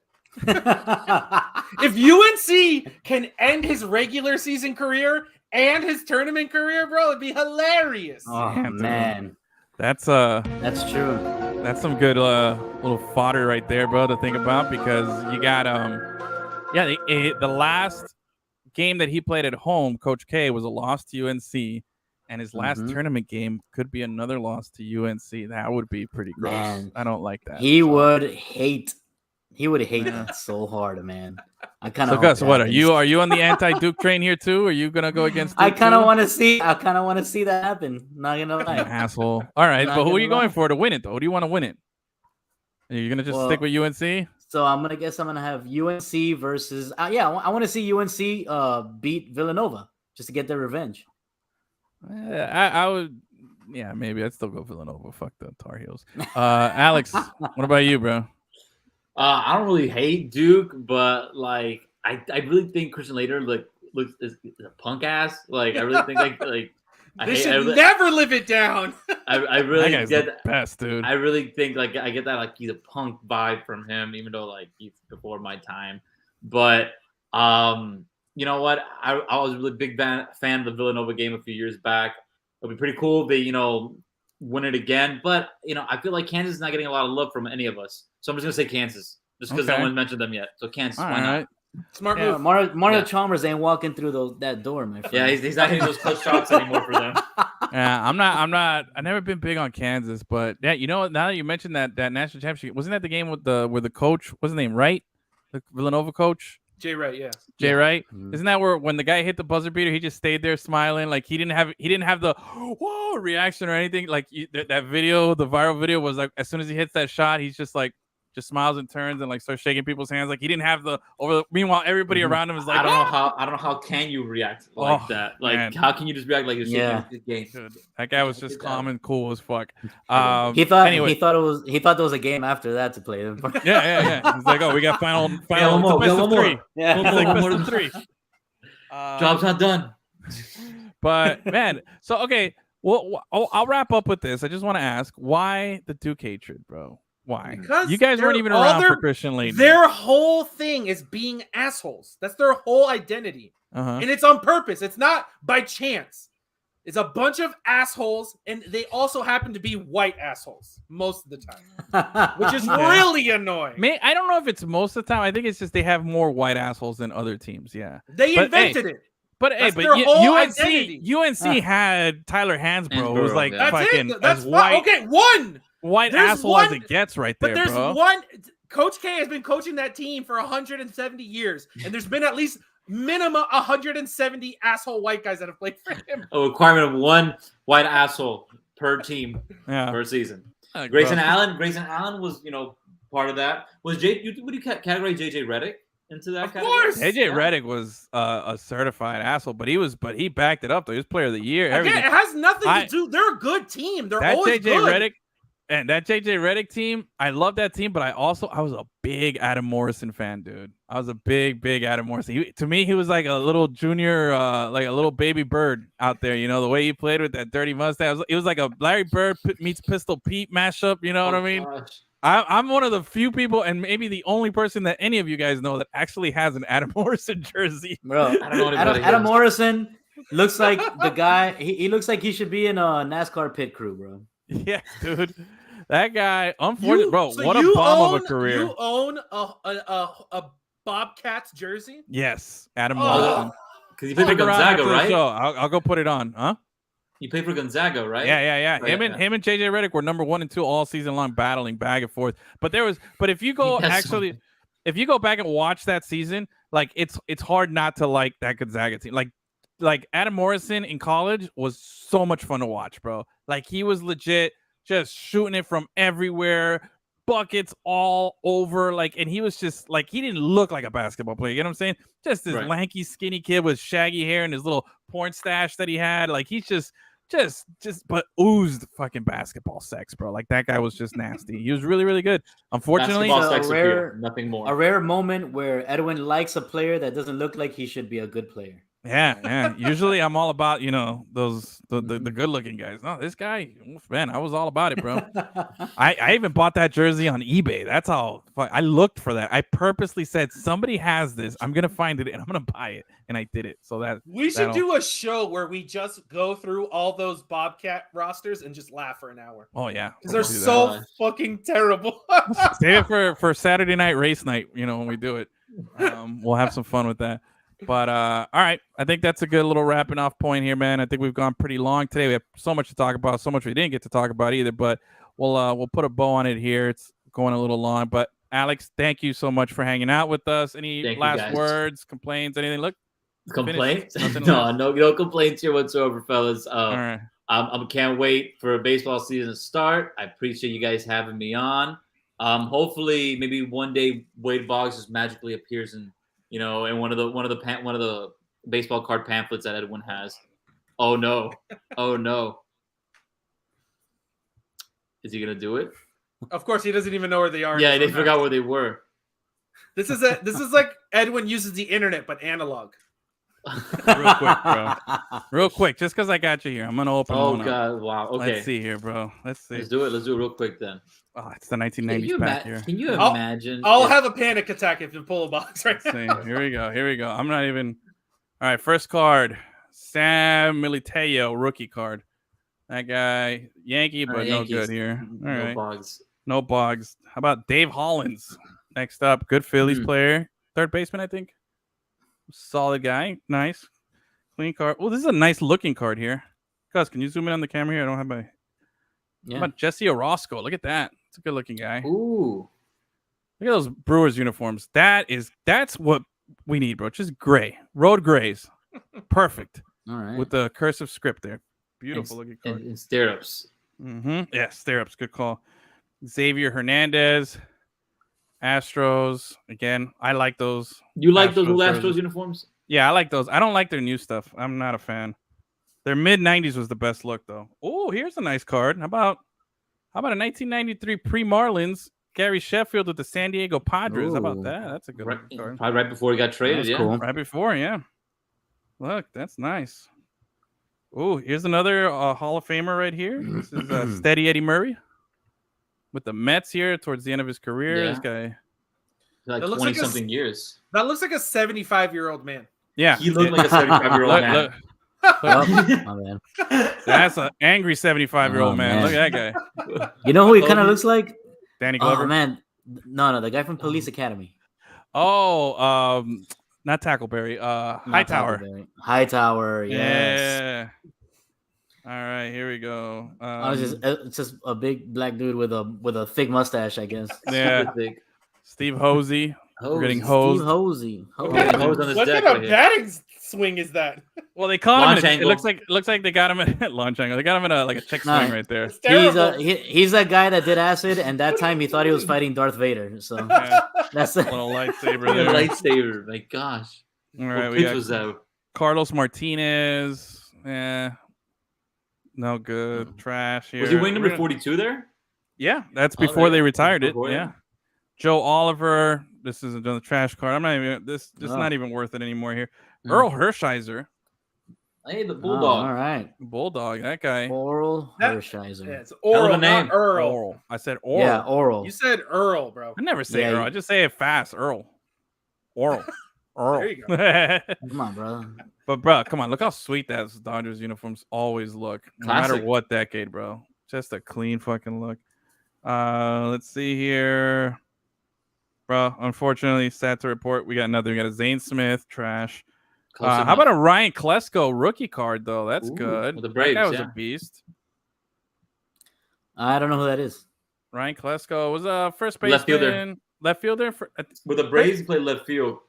If UNC can end his regular season career and his tournament career, bro, it'd be hilarious. Oh man, that's true. That's some good little fodder right there, bro, to think about because you got the last game that he played at home, Coach K, was a loss to UNC. And his last tournament game could be another loss to UNC. That would be pretty gross. Man, I don't like that. He would hate that so hard, man. I kind of. So Gus, what are you on the anti-Duke train here too? Are you gonna go against Duke I kind of want to see that happen. Not gonna lie. Asshole. All right, but who are you going for to win it though? Who do you want to win it? Are you gonna just stick with UNC? So I'm gonna have UNC versus I want to see UNC beat Villanova just to get their revenge. I would, maybe I'd still go Villanova. Fuck the Tar Heels. Alex, what about you, bro? I don't really hate Duke, but I really think Christian Laettner looks is a punk ass. I really think they should never live it down. I really get the best, dude. I really think I get that he's a punk vibe from him, even though he's before my time. But you know what? I was a really big fan of the Villanova game a few years back. It'll be pretty cool if they, win it again. But, I feel like Kansas is not getting a lot of love from any of us. So I'm just going to say Kansas, just because no one mentioned them yet. So Kansas, why not? Smart move. Mario Chalmers ain't walking through that door, my friend. Yeah, he's not hitting those clutch shots anymore for them. Yeah, I'm not. I've never been big on Kansas, but yeah, now that you mentioned that national championship, wasn't that the game where the coach, what's his name, Wright, the Villanova coach? Jay Wright, yeah. Jay Wright. Mm-hmm. Isn't that where when the guy hit the buzzer beater, he just stayed there smiling, he didn't have the whoa reaction or anything. That video, the viral video was as soon as he hits that shot, he's just smiles and turns and starts shaking people's hands. He didn't have the over. Meanwhile, everybody around him is I don't know how can you react that? Man. How can you just react like you're shaking the game? Dude, that guy was just calm and cool as fuck. He thought there was a game after that to play them. Yeah. He's we got final best of three. Yeah, best of three. Job's not done. But man, so okay, well, I'll wrap up with this. I just want to ask, why the Duke hatred, bro? Why? Because you guys weren't even around for Christian Laettner. Their whole thing is being assholes. That's their whole identity. And it's on purpose. It's not by chance. It's a bunch of assholes, and they also happen to be white assholes most of the time, which is really annoying. I don't know if it's most of the time. I think it's just they have more white assholes than other teams. Yeah. They invented it. But UNC had Tyler Hansbrough, who's fucking as white. Okay, one. White asshole as it gets right there, but there's bro. one. Coach K has been coaching that team for 170 years, and there's been at least minimum 170 asshole white guys that have played for him. A requirement of one white asshole per team per season. Grayson Allen was part of that. Would you categorize JJ Redick into that category? Course. JJ Redick was a certified asshole, but he backed it up though. He was player of the year. Again, it has nothing to do. They're a good team. They're always good. Redick and that JJ Redick team, I love that team, but I was a big Adam Morrison fan, dude. I was a big Adam Morrison. To me, he was like a little junior, like a little baby Bird out there. You know, the way he played with that dirty mustache. It was like a Larry Bird meets Pistol Pete mashup. You know what I mean? Gosh. I'm one of the few people, and maybe the only person that any of you guys know that actually has an Adam Morrison jersey. Bro, I don't know Adam Morrison looks like the guy. He looks like he should be in a NASCAR pit crew, bro. Yeah, dude. That guy, unfortunately, bro, so what a bomb of a career. You own a Bobcats jersey? Yes, Adam Morrison. Because you played for Gonzaga, right? I'll go put it on, huh? You played for Gonzaga, right? Yeah. Right, him and JJ Redick were number 1 and 2 all season long, battling back and forth. But if you go if you go back and watch that season, like it's hard not to like that Gonzaga team. Like Adam Morrison in college was so much fun to watch, bro. Like he was legit just shooting it from everywhere, buckets all over. Like, and he was just like, he didn't look like a basketball player. You know what I'm saying? Just this lanky, skinny kid with shaggy hair and his little porn stash that he had. Like he's just but oozed fucking basketball sex, bro. Like that guy was just nasty. He was really, really good. Unfortunately, nothing more. A rare moment where Edwin likes a player that doesn't look like he should be a good player. Yeah. Usually I'm all about, the good looking guys. No, this guy, man, I was all about it, bro. I even bought that jersey on eBay. That's how I looked for that. I purposely said, somebody has this. I'm going to find it and I'm going to buy it. And I did it. So we should do a show where we just go through all those Bobcat rosters and just laugh for an hour. Oh yeah. Because they're so fucking terrible. Save it for Saturday night race night, when we do it. We'll have some fun with that. But all right, I think that's a good little wrapping off point here, man. I think we've gone pretty long today. We have so much to talk about, so much we didn't get to talk about either. But we'll put a bow on it here. It's going a little long, but Alex, thank you so much for hanging out with us. Any last words, complaints, anything? Look, complaints? No complaints here whatsoever, fellas. All right. I can't wait for baseball season to start. I appreciate you guys having me on. Hopefully, maybe one day Wade Boggs just magically appears in one of the baseball card pamphlets that Edwin has. Oh no. Is he gonna do it? Of course, he doesn't even know where they are. Yeah, they forgot where they were. This is like Edwin uses the internet, but analog. Real quick, bro. Real quick, just because I got you here, I'm gonna open. Oh God! Wow. Okay. Let's see here, bro. Let's see. Let's do it real quick then. Oh, it's the 1990s back here. Can you imagine? I'll have a panic attack if you pull a box right now. Here we go. I'm not even. All right, first card, Sam Militao, rookie card. That guy, Yankee, but no good here. All right, no Boggs. How about Dave Hollins? Next up, good Phillies player, third baseman, I think. Solid guy, nice, clean card. Oh, this is a nice looking card here. Gus, can you zoom in on the camera here? I don't have my. Yeah. How about Jesse Orozco? Look at that. It's a good looking guy. Ooh. Look at those Brewers uniforms. That's what we need, bro. Just gray. Road grays. Perfect. All right. With the cursive script there. Beautiful looking card. And stirrups. Yeah, stirrups. Good call. Xavier Hernandez. Astros. Again, I like those. You like those Astros uniforms? Yeah, I like those. I don't like their new stuff. I'm not a fan. Their mid-90s was the best look, though. Oh, here's a nice card. How about a 1993 pre-Marlins Gary Sheffield with the San Diego Padres? Ooh. How about that? That's a good card. Probably right before he got traded, yeah. Cool. Right before, yeah. Look, that's nice. Oh, here's another Hall of Famer right here. This is Steady Eddie Murray with the Mets here towards the end of his career. Yeah. This guy. Like 20-something years. That looks like a 75-year-old man. Yeah. He looked like a 75-year-old man. Look. Oh, man. That's an angry 75-year-old man. Look at that guy. You know who he kind of looks like? Danny Glover. Oh man, no, the guy from Police Academy. Oh, not Tackleberry. Hightower. Hightower. Yes. Yeah. All right, here we go. It's just a big black dude with a thick mustache, I guess. Yeah. Steve Hosey. We're getting hosed. Steve Hosey. What kind of batting swing is that? Well, they call him. It looks like they got him at launch angle. They got him in a check swing right there. He's that guy that did acid, and that time he thought he was fighting Darth Vader. So that's a little lightsaber. There. Lightsaber. My gosh. All right, we got Carlos Martinez. No good. Trash here. Was he wing number 42 there? Yeah, that's before they retired it. Yeah. Joe Oliver. This isn't the trash card. I'm not even. This is not even worth it anymore here. Earl Hershiser. Hey, the Bulldog. All right. Bulldog, that guy. Oral Hershiser. Yeah, it's Oral, not Earl. Oral. I said Oral. Yeah, Oral. You said Earl, bro. I never say Earl. I just say it fast. Earl. Oral. Earl. There you go. Come on, bro. But, bro, come on. Look how sweet that Dodgers uniforms always look. No matter what decade, bro. Just a clean fucking look. Let's see here. Bro, unfortunately, sad to report, we got another. We got a Zane Smith, trash. How about a Ryan Klesko rookie card, though? That's good. With the Braves, that guy was a beast. I don't know who that is. Ryan Klesko was a first baseman. Left fielder. With the Braves, he played left field.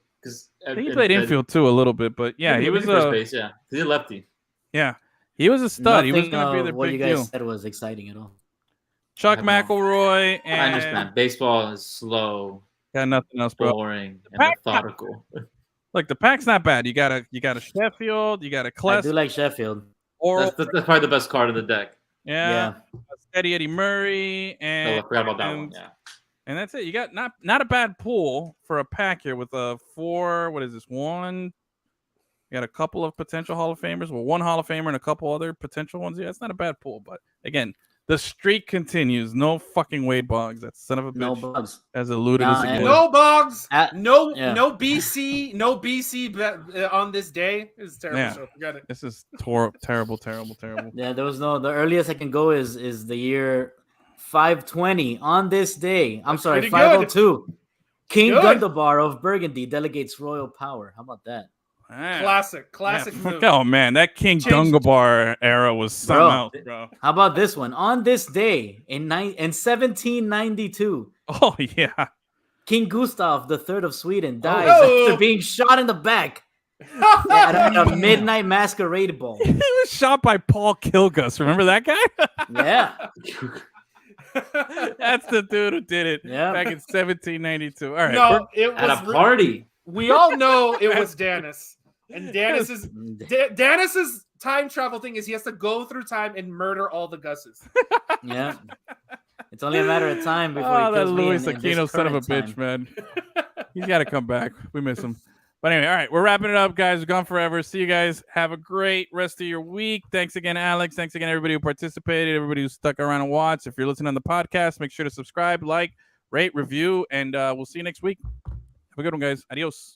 I think he played infield, too, a little bit. But, yeah, he was first base, yeah. He's a lefty. Yeah. He was a stud. Nothing, he was going to be the what big you guys deal. said was exciting at all. Chuck McElroy. And I understand. Baseball is slow. Got nothing else, bro. Boring and methodical. Look, the pack's not bad. You got a Sheffield. You got a Kless. I do like Sheffield. That's probably the best card of the deck. Yeah. Steady Eddie Murray. And I forgot about that one. Yeah. And that's it. You got not a bad pool for a pack here with a 4. What is this? 1. You got a couple of potential Hall of Famers. Well, 1 Hall of Famer and a couple other potential ones. Yeah, it's not a bad pool. But again, the streak continues. No fucking Wade Boggs. That son of a bitch. No Boggs. Has eluded us again. No Boggs. No BC. No BC on this day. This is terrible. Yeah. So forget it. This is terrible. Yeah, there was no. The earliest I can go is the year 520 on this day. I'm sorry, 502. King Gundabar of Burgundy delegates royal power. How about that? Classic move. Oh man, that King Gungabar era was something else, bro. How about this one? On this day in 1792. Oh yeah. King Gustav III of Sweden dies after being shot in the back at a midnight masquerade ball. He was shot by Paul Kilgus. Remember that guy? Yeah. That's the dude who did it back in 1792. All right. No, it was at a party. We all know it was Danis. And Danis's time travel thing is he has to go through time and murder all the Gusses. Yeah. It's only a matter of time before he kills that me Luis Aquino son of a bitch, man. He's got to come back. We miss him. But anyway, all right, we're wrapping it up, guys. We're gone forever. See you guys. Have a great rest of your week. Thanks again, Alex. Thanks again, everybody who participated, everybody who stuck around and watched. If you're listening on the podcast, make sure to subscribe, like, rate, review, and we'll see you next week. Have a good one, guys. Adios.